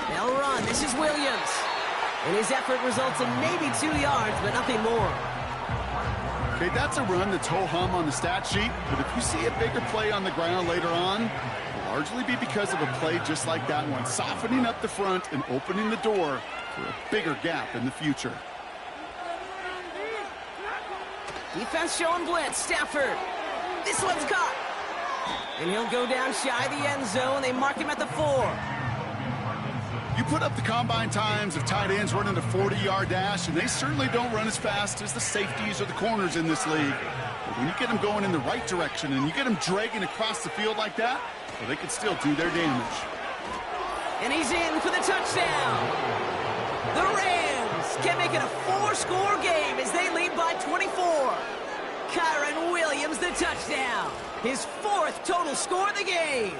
They'll run. This is Williams. And his effort results in maybe 2 yards, but nothing more. Okay, that's a run that's ho-hum on the stat sheet. But if you see a bigger play on the ground later on, it'll largely be because of a play just like that one. Softening up the front and opening the door for a bigger gap in the future. Defense showing blitz. Stafford. This one's caught. And he'll go down shy of the end zone. They mark him at the 4. You put up the combine times of tight ends running a 40-yard dash, and they certainly don't run as fast as the safeties or the corners in this league. But when you get them going in the right direction and you get them dragging across the field like that, well, they can still do their damage. And he's in for the touchdown. The Rams can make it a 4-score game as they lead by 24. Kyren Williams, the touchdown. His 4th total score of the game.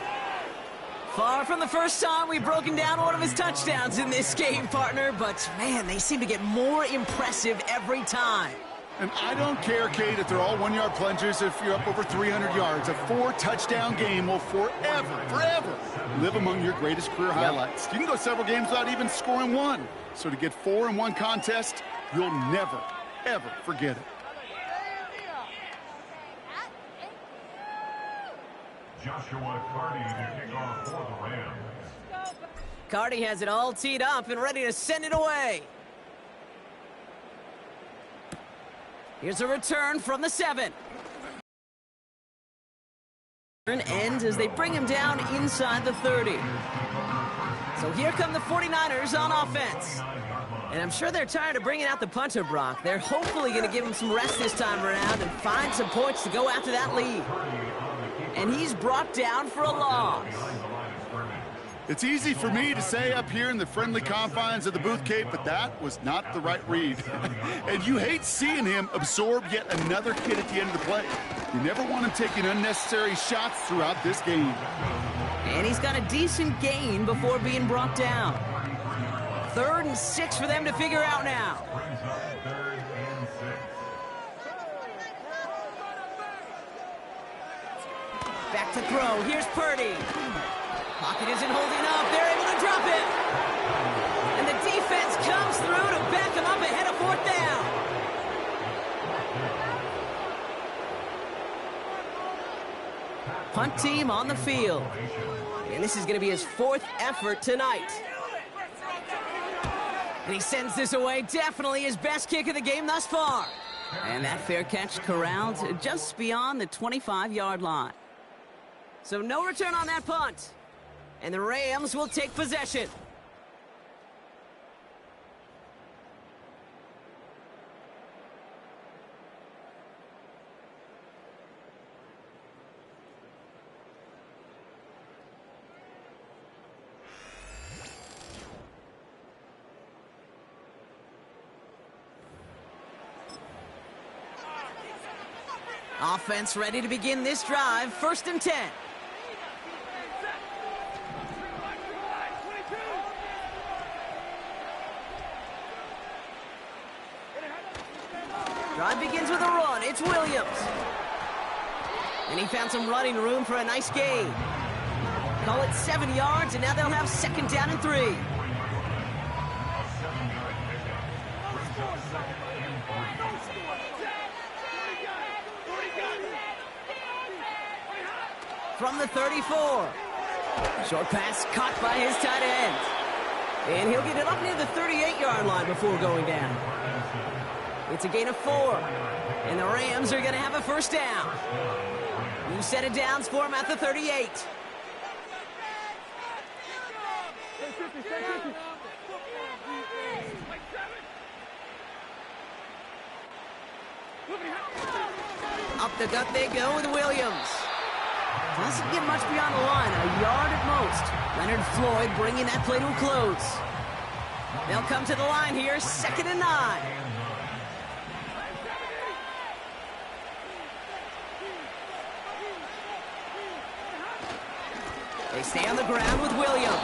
Far from the first time we've broken down one of his touchdowns in this game, partner, but, man, they seem to get more impressive every time. And I don't care, Kate, if they're all 1-yard plungers, if you're up over 300 yards. A 4-touchdown game will forever live among your greatest career highlights. You can go several games without even scoring one. So to get 4 in one contest, you'll never, ever forget it. Joshua Carty to kick off for the Rams. Carty has it all teed up and ready to send it away. Here's a return from the 7. Ends as they bring him down inside the 30. So here come the 49ers on offense. And I'm sure they're tired of bringing out the punter, Brock. They're hopefully going to give him some rest this time around and find some points to go after that lead. And he's brought down for a loss. It's easy for me to say up here in the friendly confines of the booth, Kate, but that was not the right read. And you hate seeing him absorb yet another hit at the end of the play. You never want him taking unnecessary shots throughout this game. And he's got a decent gain before being brought down. 3rd and 6 for them to figure out now. Back to throw. Here's Purdy. Pocket isn't holding up. They're able to drop it. And the defense comes through to back him up ahead of 4th down. Punt team on the field. And this is going to be his 4th effort tonight. And he sends this away. Definitely his best kick of the game thus far. And that fair catch corralled just beyond the 25-yard line. So no return on that punt. And the Rams will take possession. Offense ready to begin this drive. 1st and 10. Drive begins with a run. It's Williams. And he found some running room for a nice gain. Call it 7 yards, and now they'll have 2nd down and 3. From the 34. Short pass caught by his tight end. And he'll get it up near the 38-yard line before going down. It's a gain of 4. And the Rams are going to have a 1st down. New set of downs for him at the 38. Up the gut they go with Williams. Doesn't get much beyond the line, a yard at most. Leonard Floyd bringing that play to a close. They'll come to the line here, 2nd and 9. They stay on the ground with Williams.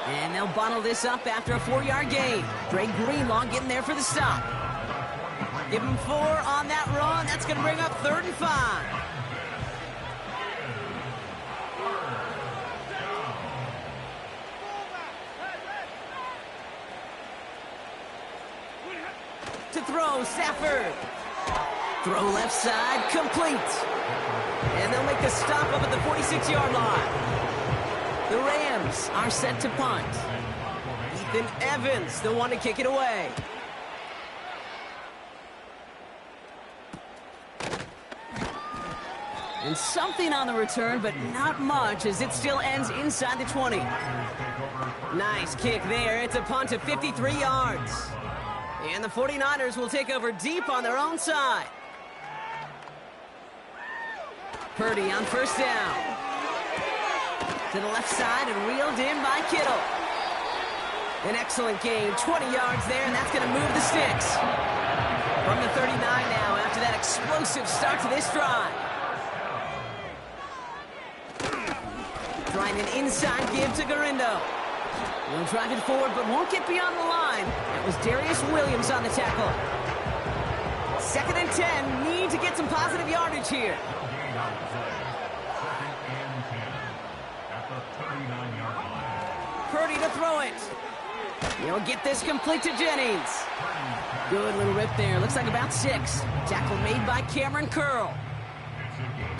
And they'll bundle this up after a 4-yard gain. Dre Greenlaw getting there for the stop. Give him 4 on that run. That's going to bring up 3rd and 5. To throw, Stafford. Throw left side, complete. And they'll make the stop up at the 46-yard line. The Rams are set to punt. Ethan Evans, the one to kick it away. And something on the return, but not much, as it still ends inside the 20. Nice kick there. It's a punt of 53 yards. And the 49ers will take over deep on their own side. Purdy on 1st down. To the left side and reeled in by Kittle. An excellent gain, 20 yards there, and that's going to move the sticks. From the 39 now after that explosive start to this drive. Trying an inside give to Garindo. He'll drive it forward, but won't get beyond the line. That was Darius Williams on the tackle. 2nd and 10, need to get some positive yardage here. Purdy to throw it. He'll get this complete to Jennings. Good little rip there. Looks like about 6. Tackle made by Cameron Curl.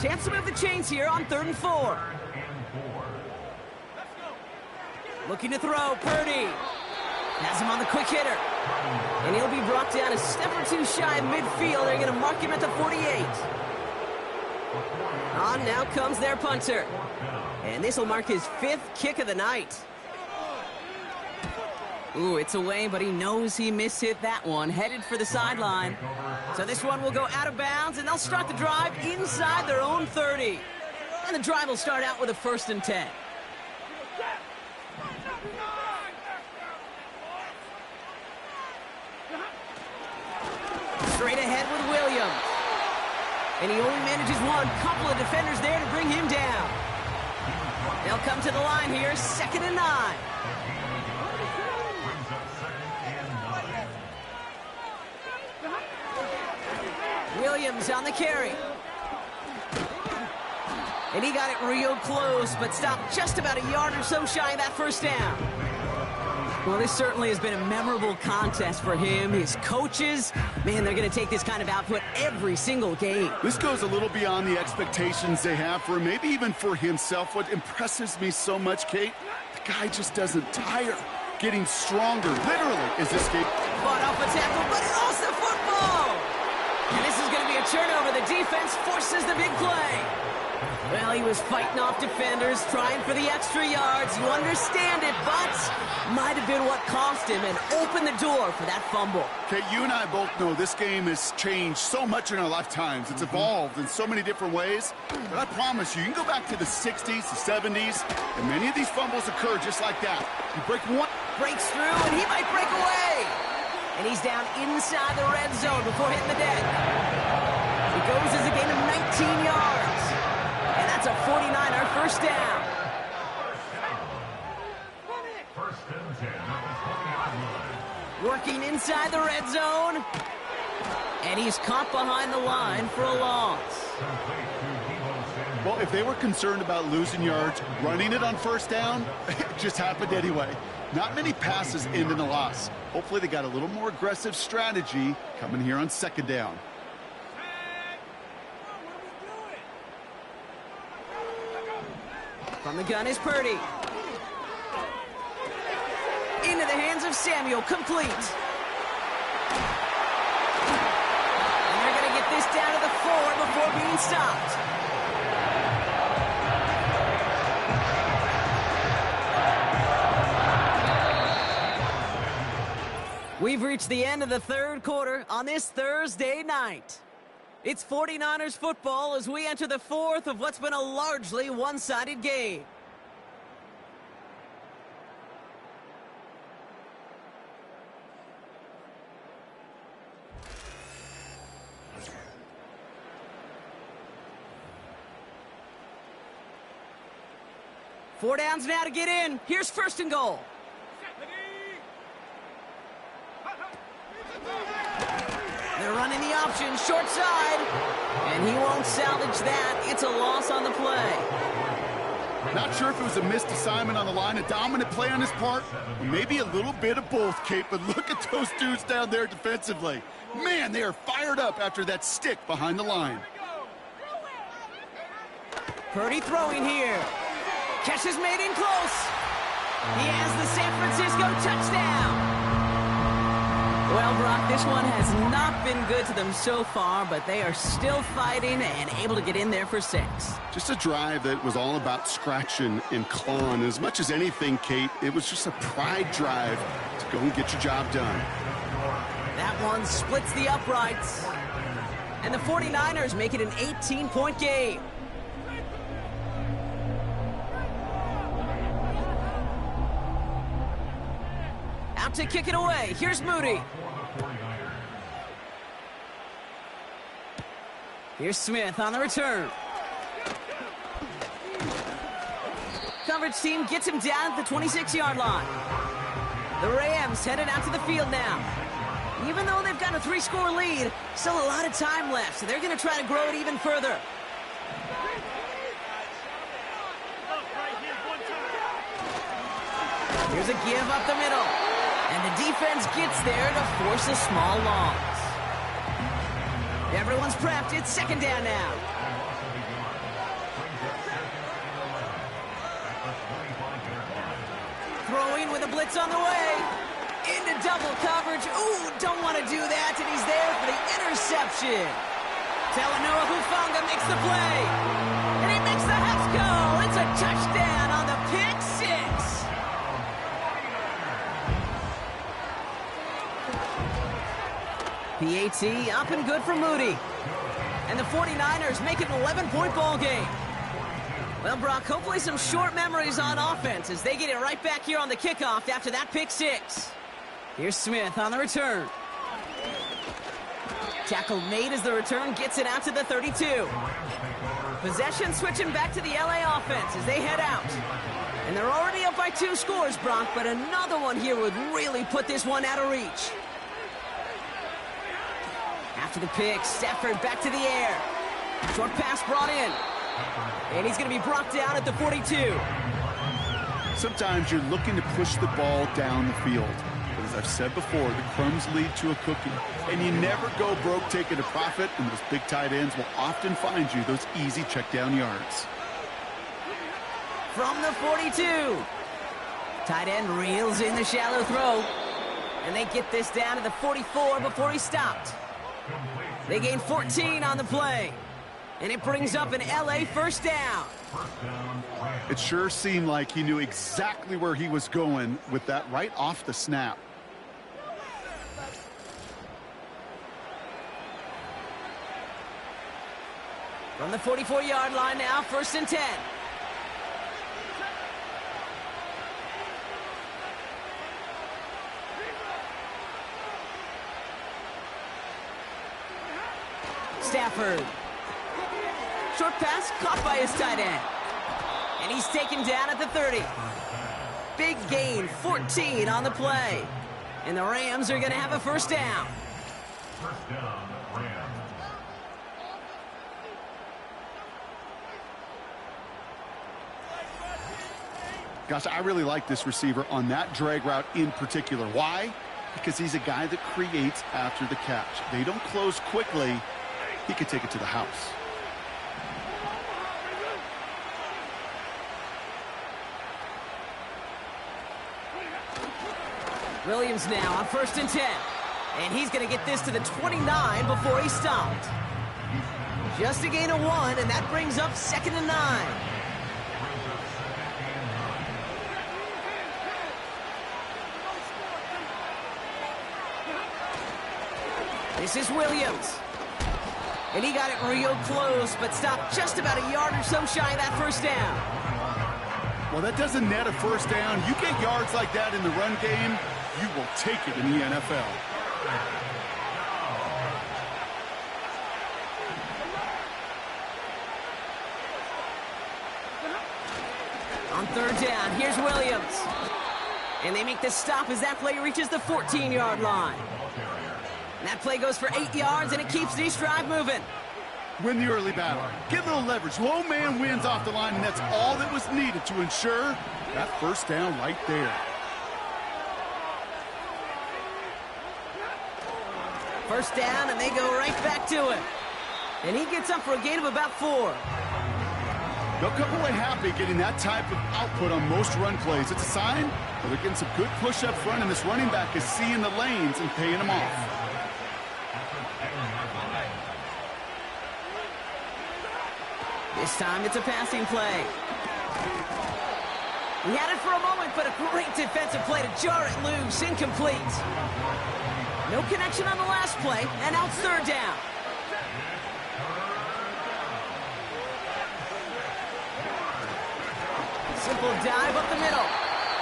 Chance to move the chains here on 3rd and 4. Looking to throw, Purdy. Has him on the quick hitter. And he'll be brought down a step or 2 shy of midfield. They're going to mark him at the 48. On now comes their punter. And this will mark his 5th kick of the night. Ooh, it's away, but he knows he mishit that one. Headed for the sideline. So this one will go out of bounds, and they'll start the drive inside their own 30. And the drive will start out with a 1st and 10. Straight ahead with Williams. And he only manages one. Couple of defenders there to bring him down. They'll come to the line here, 2nd and 9. Williams on the carry. And he got it real close, but stopped just about a yard or so shy of that 1st down. Well, this certainly has been a memorable contest for him. His coaches, man, they're going to take this kind of output every single game. This goes a little beyond the expectations they have for him, maybe even for himself. What impresses me so much, Kate, the guy just doesn't tire. getting stronger, literally, as this game. Fought off a tackle, but he lost the football. And this is going to be a turnover. The defense forces the big play. Well, he was fighting off defenders, trying for the extra yards. You understand it, but might have been what cost him and opened the door for that fumble. Okay, you and I both know this game has changed so much in our lifetimes. It's evolved in so many different ways. But I promise you, you can go back to the 60s, the 70s, and many of these fumbles occur just like that. You break one. Breaks through, and he might break away. And he's down inside the red zone before hitting the deck. He goes as a gain of 19 yards. And that's a 49er first down. First and 10 at the 20-yard line. Working inside the red zone. And he's caught behind the line for a loss. Well, if they were concerned about losing yards, running it on first down, it just happened anyway. Not many passes end in a loss. Hopefully they got a little more aggressive strategy coming here on second down. From the gun is Purdy. Into the hands of Samuel, complete. And they're going to get this down to the 4 before being stopped. We've reached the end of the third quarter on this Thursday night. It's 49ers football as we enter the fourth of what's been a largely one-sided game. Four downs now to get in. Here's first and goal. They're running the option, short side, and he won't salvage that. It's a loss on the play. Not sure if it was a missed assignment on the line, a dominant play on his part, or maybe a little bit of both, Kate, but look at those dudes down there defensively. Man, they are fired up after that stick behind the line. Purdy throwing here. Catch is made in close. He has the San Francisco touchdown. Well, Brock, this one has not been good to them so far, but they are still fighting and able to get in there for 6. Just a drive that was all about scratching and clawing. As much as anything, Kate, it was just a pride drive to go and get your job done. That one splits the uprights. And the 49ers make it an 18-point game. Out to kick it away. Here's Moody. Here's Smith on the return. Coverage team gets him down at the 26-yard line. The Rams headed out to the field now. Even though they've got a 3-score lead, still a lot of time left, so they're going to try to grow it even further. Here's a give up the middle. And the defense gets there to force a small loss. Everyone's prepped. It's second down now. Throwing with a blitz on the way. Into double coverage. Ooh, don't want to do that. And he's there for the interception. Talanoa Hufanga makes the play. And he makes the half goal. It's a touchdown on the pick 6. PAT up and good for Moody. And the 49ers make it an 11-point ball game. Well, Brock, hopefully some short memories on offense as they get it right back here on the kickoff after that pick 6. Here's Smith on the return. Tackle made as the return gets it out to the 32. Possession switching back to the LA offense as they head out. And they're already up by 2 scores, Brock, but another one here would really put this one out of reach. After the pick, Stafford back to the air. Short pass brought in. And he's going to be brought down at the 42. Sometimes you're looking to push the ball down the field. But as I've said before, the crumbs lead to a cookie. And you never go broke taking a profit, and those big tight ends will often find you those easy check down yards. From the 42. Tight end reels in the shallow throw. And they get this down to the 44 before he stopped. They gain 14 on the play. And it brings up an LA first down. It sure seemed like he knew exactly where he was going with that right off the snap. From the 44-yard line now, 1st and 10. Stafford. Short pass caught by his tight end. And he's taken down at the 30. Big gain, 14 on the play. And the Rams are going to have a first down. First down, Rams. Gosh, I really like this receiver on that drag route in particular. Why? Because he's a guy that creates after the catch. They don't close quickly. He could take it to the house. Williams now on 1st and 10. And he's going to get this to the 29 before he stopped. Just a gain of 1, and that brings up 2nd and 9. This is Williams. And he got it real close, but stopped just about a yard or so shy of that first down. Well, that doesn't net a first down. You get yards like that in the run game, you will take it in the NFL. On 3rd down, here's Williams. And they make the stop as that play reaches the 14-yard line. And that play goes for 8 yards, and it keeps this drive moving. Win the early battle. Get a little leverage. Low man wins off the line, and that's all that was needed to ensure that first down right there. First down, and they go right back to it. And he gets up for a gain of about 4. They'll come away happy getting that type of output on most run plays. It's a sign that they're getting some good push up front, and this running back is seeing the lanes and paying them off. This time it's a passing play. He had it for a moment, but a great defensive play to jar it loose, incomplete. No connection on the last play, and now it's 3rd down. Simple dive up the middle,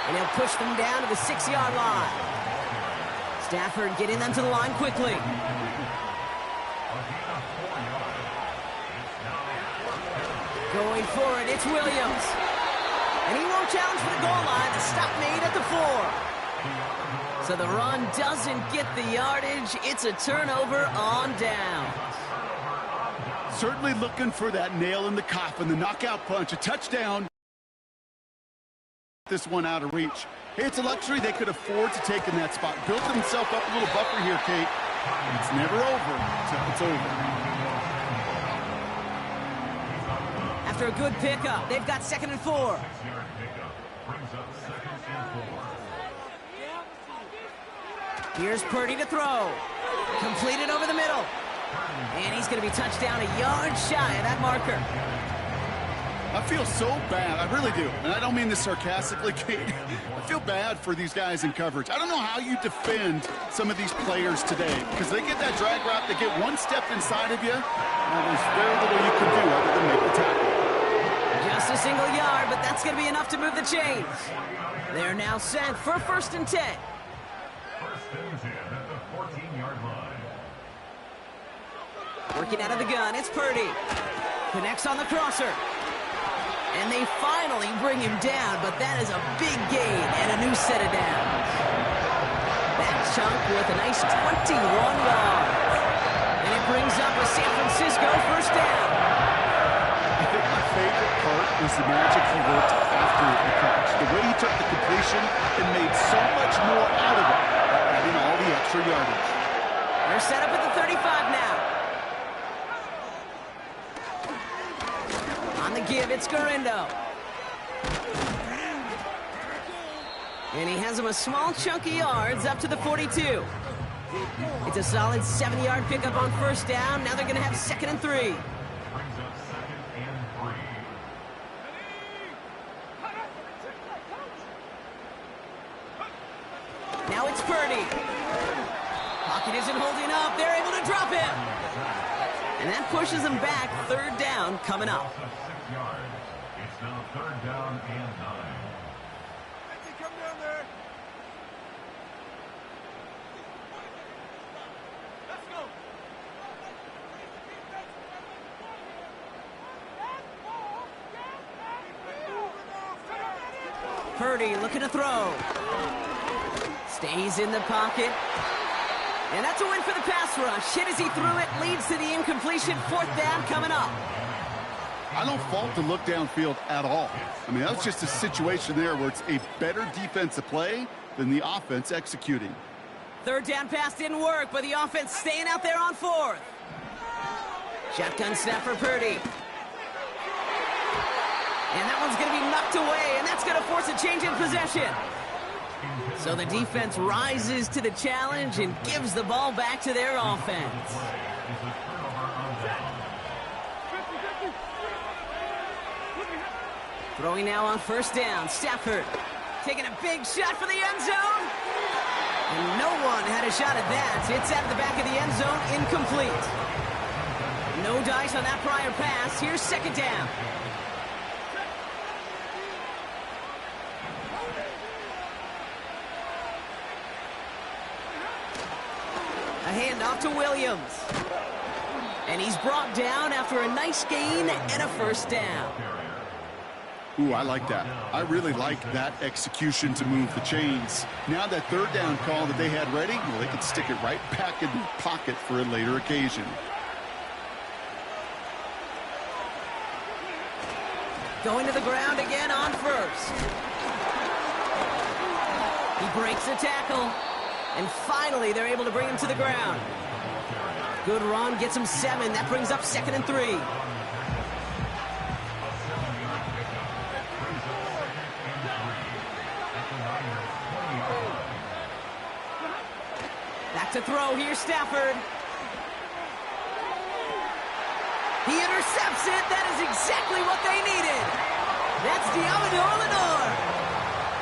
and he'll push them down to the 6-yard line. Stafford getting them to the line quickly. Going for it, it's Williams. And he won't challenge for the goal line. The stop made at the 4. So the run doesn't get the yardage. It's a turnover on down. Certainly looking for that nail in the coffin, the knockout punch, a touchdown. This one out of reach. Hey, it's a luxury they could afford to take in that spot. Built himself up a little buffer here, Kate. It's never over until it's over. After a good pickup, they've got 2nd and 4. 6-yard pickup brings up 2nd and 4. Here's Purdy to throw. Completed over the middle. And he's going to be touched down a yard shy of that marker. I feel so bad. I really do. And I don't mean this sarcastically, Kate. I feel bad for these guys in coverage. I don't know how you defend some of these players today, because they get that drag route, they get one step inside of you, and there's very little you can do other than make the tackle. Just a single yard, but that's going to be enough to move the chains. They're now set for 1st and 10. 1st and 10 at the 14-yard line. Working out of the gun, it's Purdy. Connects on the crosser. And they finally bring him down, but that is a big gain and a new set of downs. That chunk with a nice 21 yards. And it brings up a San Francisco first down. I think my favorite part was the magic he worked after the catch. The way he took the completion and made so much more out of it by adding all the extra yardage. They're set up at the 35 now. On the give, it's Garindo. And he has him a small chunk of yards up to the 42. It's a solid 7-yard pickup on first down. Now they're going to have 2nd and 3. Brings up 2nd and 3. Now it's Purdy. Pocket isn't holding up. They're able to drop him. And that pushes them back. 3rd down coming up. 6 yards. It's now 3rd down and 9. Come down there. Let's go. Purdy looking to throw. Stays in the pocket. And that's a win for the pass rush. Hit as he threw it, leads to the incompletion. 4th down coming up. I don't fault the look downfield at all. I mean, that was just a situation there where it's a better defensive play than the offense executing. 3rd down pass didn't work, but the offense staying out there on 4th. Shotgun snap for Purdy. And that one's going to be knocked away, and that's going to force a change in possession. So the defense rises to the challenge and gives the ball back to their offense. Throwing now on 1st down. Stafford taking a big shot for the end zone. And no one had a shot at that. It's out of the back of the end zone, incomplete. No dice on that prior pass. Here's 2nd down. A handoff to Williams. And he's brought down after a nice gain and a 1st down. Ooh, I like that. I really like that execution to move the chains. Now that 3rd down call that they had ready, well, they could stick it right back in the pocket for a later occasion. Going to the ground again on 1st. He breaks a tackle. And finally, they're able to bring him to the ground. Good run, gets him 7. That brings up 2nd and 3. Back to throw. Here's Stafford. He intercepts it. That is exactly what they needed. That's Diamador Lenore.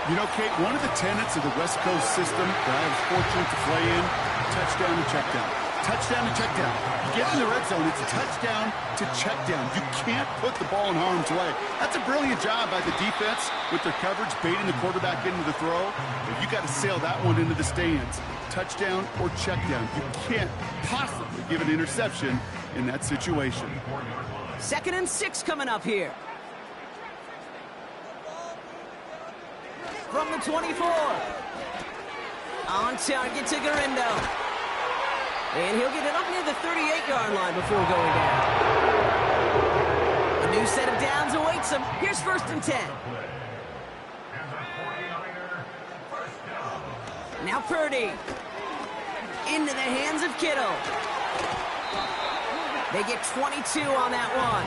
You know, Kate, one of the tenets of the West Coast system that I was fortunate to play in, touchdown to check down. Touchdown to check down. You get in the red zone, it's a touchdown to check down. You can't put the ball in harm's way. That's a brilliant job by the defense with their coverage, baiting the quarterback into the throw. But you got to sail that one into the stands. Touchdown or check down. You can't possibly give an interception in that situation. 2nd and 6 coming up here. From the 24. On target to Garindo. And he'll get it up near the 38-yard line before going down. A new set of downs awaits him. Here's 1st and 10. Now Purdy. Into the hands of Kittle. They get 22 on that one.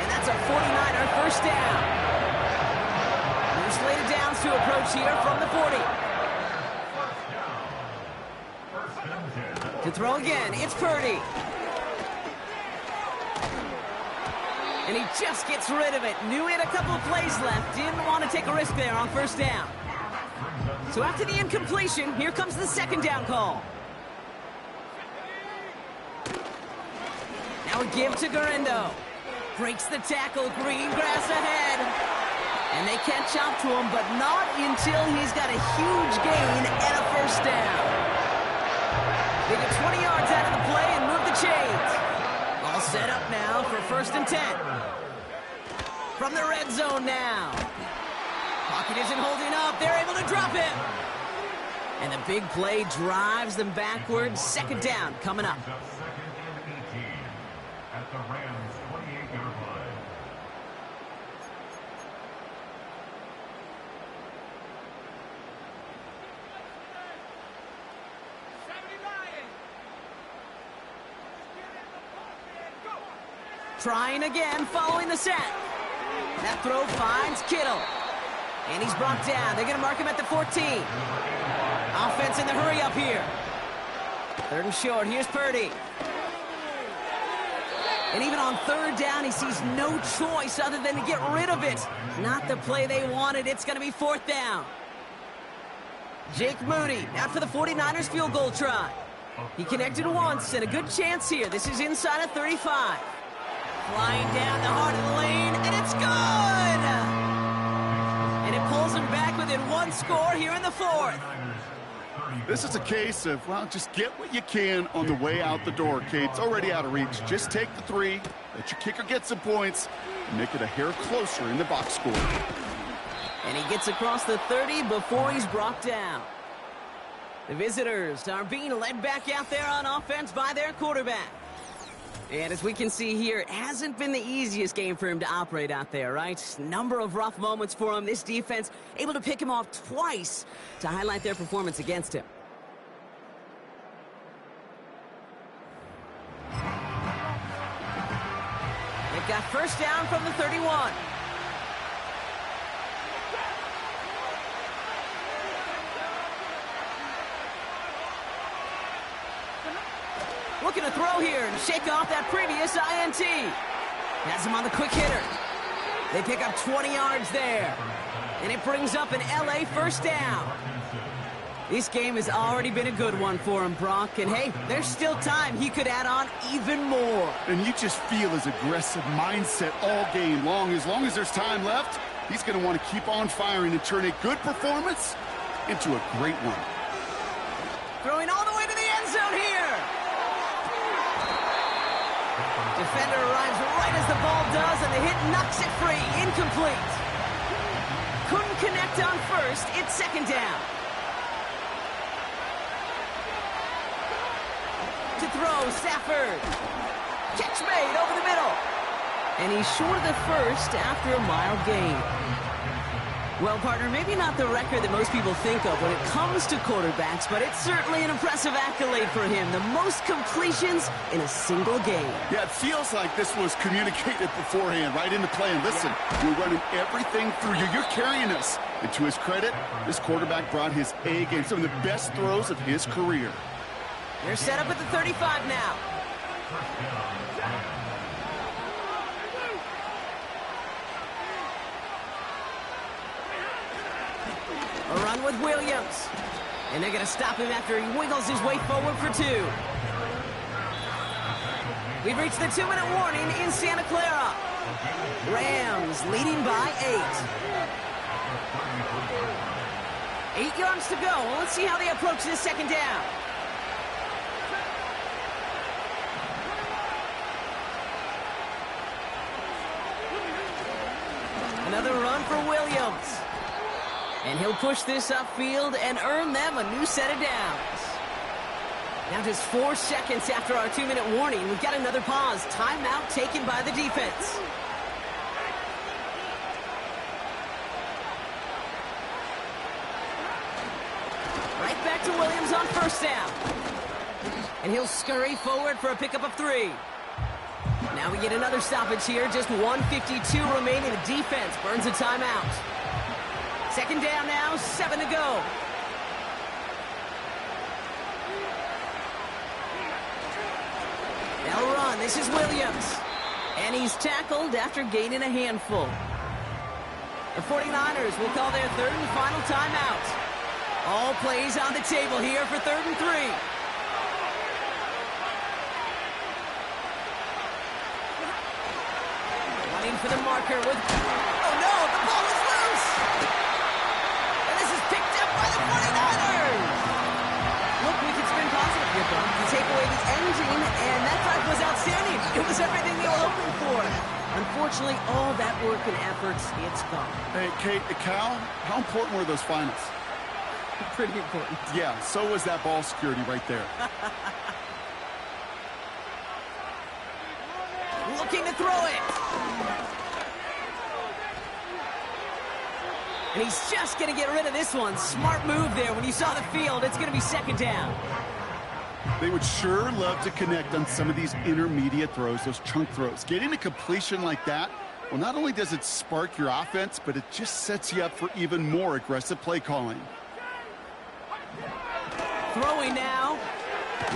And that's a 49er 1st down. Slated downs to approach here from the 40. To throw again, it's Purdy. And he just gets rid of it. Knew he had a couple of plays left. Didn't want to take a risk there on 1st down. So after the incompletion, here comes the 2nd down call. Now a give to Garindo. Breaks the tackle, green grass ahead. And they catch up to him, but not until he's got a huge gain and a 1st down. They get 20 yards out of the play and move the chains. All set up now for 1st and 10. From the red zone now. Pocket isn't holding up. They're able to drop him. And the big play drives them backwards. 2nd down coming up. 2nd and 18 at the Rams' 28-yard line. Trying again, following the set. That throw finds Kittle. And he's brought down. They're going to mark him at the 14. Offense in the hurry up here. 3rd and short. Here's Purdy. And even on 3rd down, he sees no choice other than to get rid of it. Not the play they wanted. It's going to be 4th down. Jake Moody out for the 49ers field goal try. He connected once, and a good chance here. This is inside of 35. Flying down the heart of the lane, and it's good! And it pulls him back within 1 score here in the 4th. This is a case of, well, just get what you can on the way out the door, Kate. It's already out of reach. Just take the 3, let your kicker get some points, and make it a hair closer in the box score. And he gets across the 30 before he's brought down. The visitors are being led back out there on offense by their quarterback. And as we can see here, it hasn't been the easiest game for him to operate out there, right? Number of rough moments for him. This defense able to pick him off twice to highlight their performance against him. They've got 1st down from the 31. Looking to throw here and shake off that previous INT. Has him on the quick hitter. They pick up 20 yards there. And it brings up an LA 1st down. This game has already been a good one for him, Brock. And hey, there's still time. He could add on even more. And you just feel his aggressive mindset all game long. As there's time left, he's going to want to keep on firing and turn a good performance into a great one. Throwing all the way to the end zone here. Defender arrives right as the ball does, and the hit knocks it free. Incomplete. Couldn't connect on 1st. It's 2nd down. To throw, Stafford. Catch made over the middle. And he's short of the 1st after a mile gain. Well, partner, maybe not the record that most people think of when it comes to quarterbacks, but it's certainly an impressive accolade for him. The most completions in a single game. Yeah, it feels like this was communicated beforehand, right into play. And listen, we're running everything through you. You're carrying us. And to his credit, this quarterback brought his A game, some of the best throws of his career. They're set up at the 35 now. A run with Williams. And they're going to stop him after he wiggles his way forward for 2. We've reached the 2-minute warning in Santa Clara. Rams leading by 8. 8 yards to go. Well, let's see how they approach this 2nd down. Another run for Williams. And he'll push this upfield and earn them a new set of downs. Now just 4 seconds after our 2-minute warning, we've got another pause. Timeout taken by the defense. Right back to Williams on 1st down. And he'll scurry forward for a pickup of 3. Now we get another stoppage here. Just 1:52 remaining. The defense burns a timeout. 2nd down now, 7 to go. They'll run. This is Williams. And he's tackled after gaining a handful. The 49ers will call their 3rd and final timeout. All plays on the table here for 3rd and 3. Running for the marker with... Oh, no! The ball is loose! And this is picked up by the 49ers! Look, we can spin positive here, Bob. You take away the ending, and that drive was outstanding. It was everything they were hoping for. Unfortunately, all that work and effort, it's gone. Hey, Kate, Cal, how important were those finals? Pretty important. Yeah, so was that ball security right there. Looking to throw it. And he's just going to get rid of this one. Smart move there. When you saw the field, it's going to be 2nd down. They would sure love to connect on some of these intermediate throws, those chunk throws. Getting a completion like that Well, not only does it spark your offense, but it just sets you up for even more aggressive play calling. Throwing now.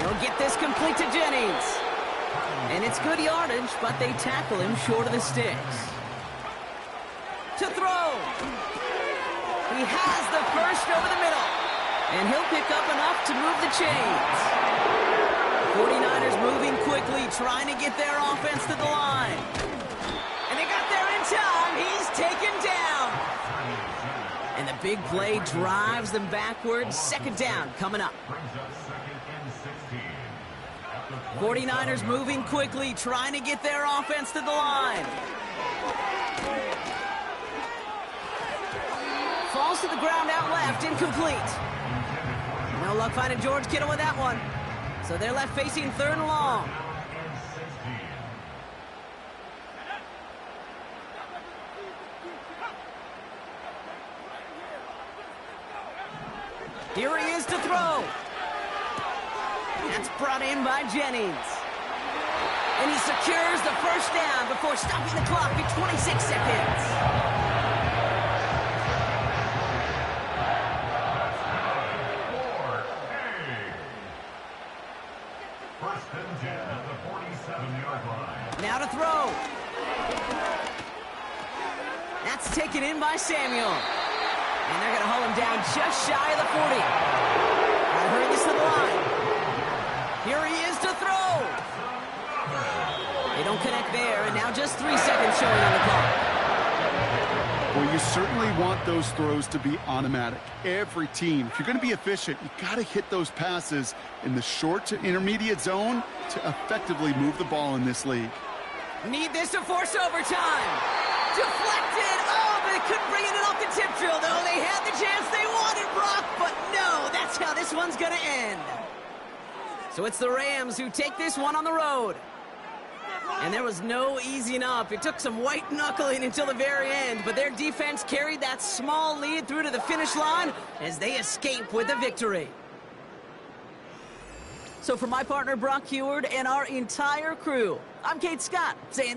He'll get this complete to Jennings. And it's good yardage, but they tackle him short of the sticks. To throw. He has the first over the middle. And he'll pick up enough to move the chains. 49ers moving quickly, trying to get their offense to the line. And they got there in time. He's taken down. And the big play drives them backwards. Second down coming up. 49ers moving quickly, trying to get their offense to the line. Falls to the ground out left, incomplete. No luck finding George Kittle with that one. So they're left facing third and long. Here he is to throw. That's brought in by Jennings. And he secures the first down before stopping the clock at 26 seconds. First and 10 at the 47-yard line. Now to throw. That's taken in by Samuel. And they're going to haul him down just shy of the 40. I heard this to the line. Here he is to throw. They don't connect there, and now just 3 seconds showing on the clock. Well, you certainly want those throws to be automatic. Every team, if you're going to be efficient, you got to hit those passes in the short to intermediate zone to effectively move the ball in this league. Need this to force overtime. Deflected. Oh, but they couldn't bring it in off the tip drill, though. They had the chance they wanted, Brock, but no, that's how this one's going to end. So it's the Rams who take this one on the road. And there was no easing up. It took some white knuckling until the very end, but their defense carried that small lead through to the finish line as they escape with the victory. So for my partner, Brock Heward, and our entire crew, I'm Kate Scott saying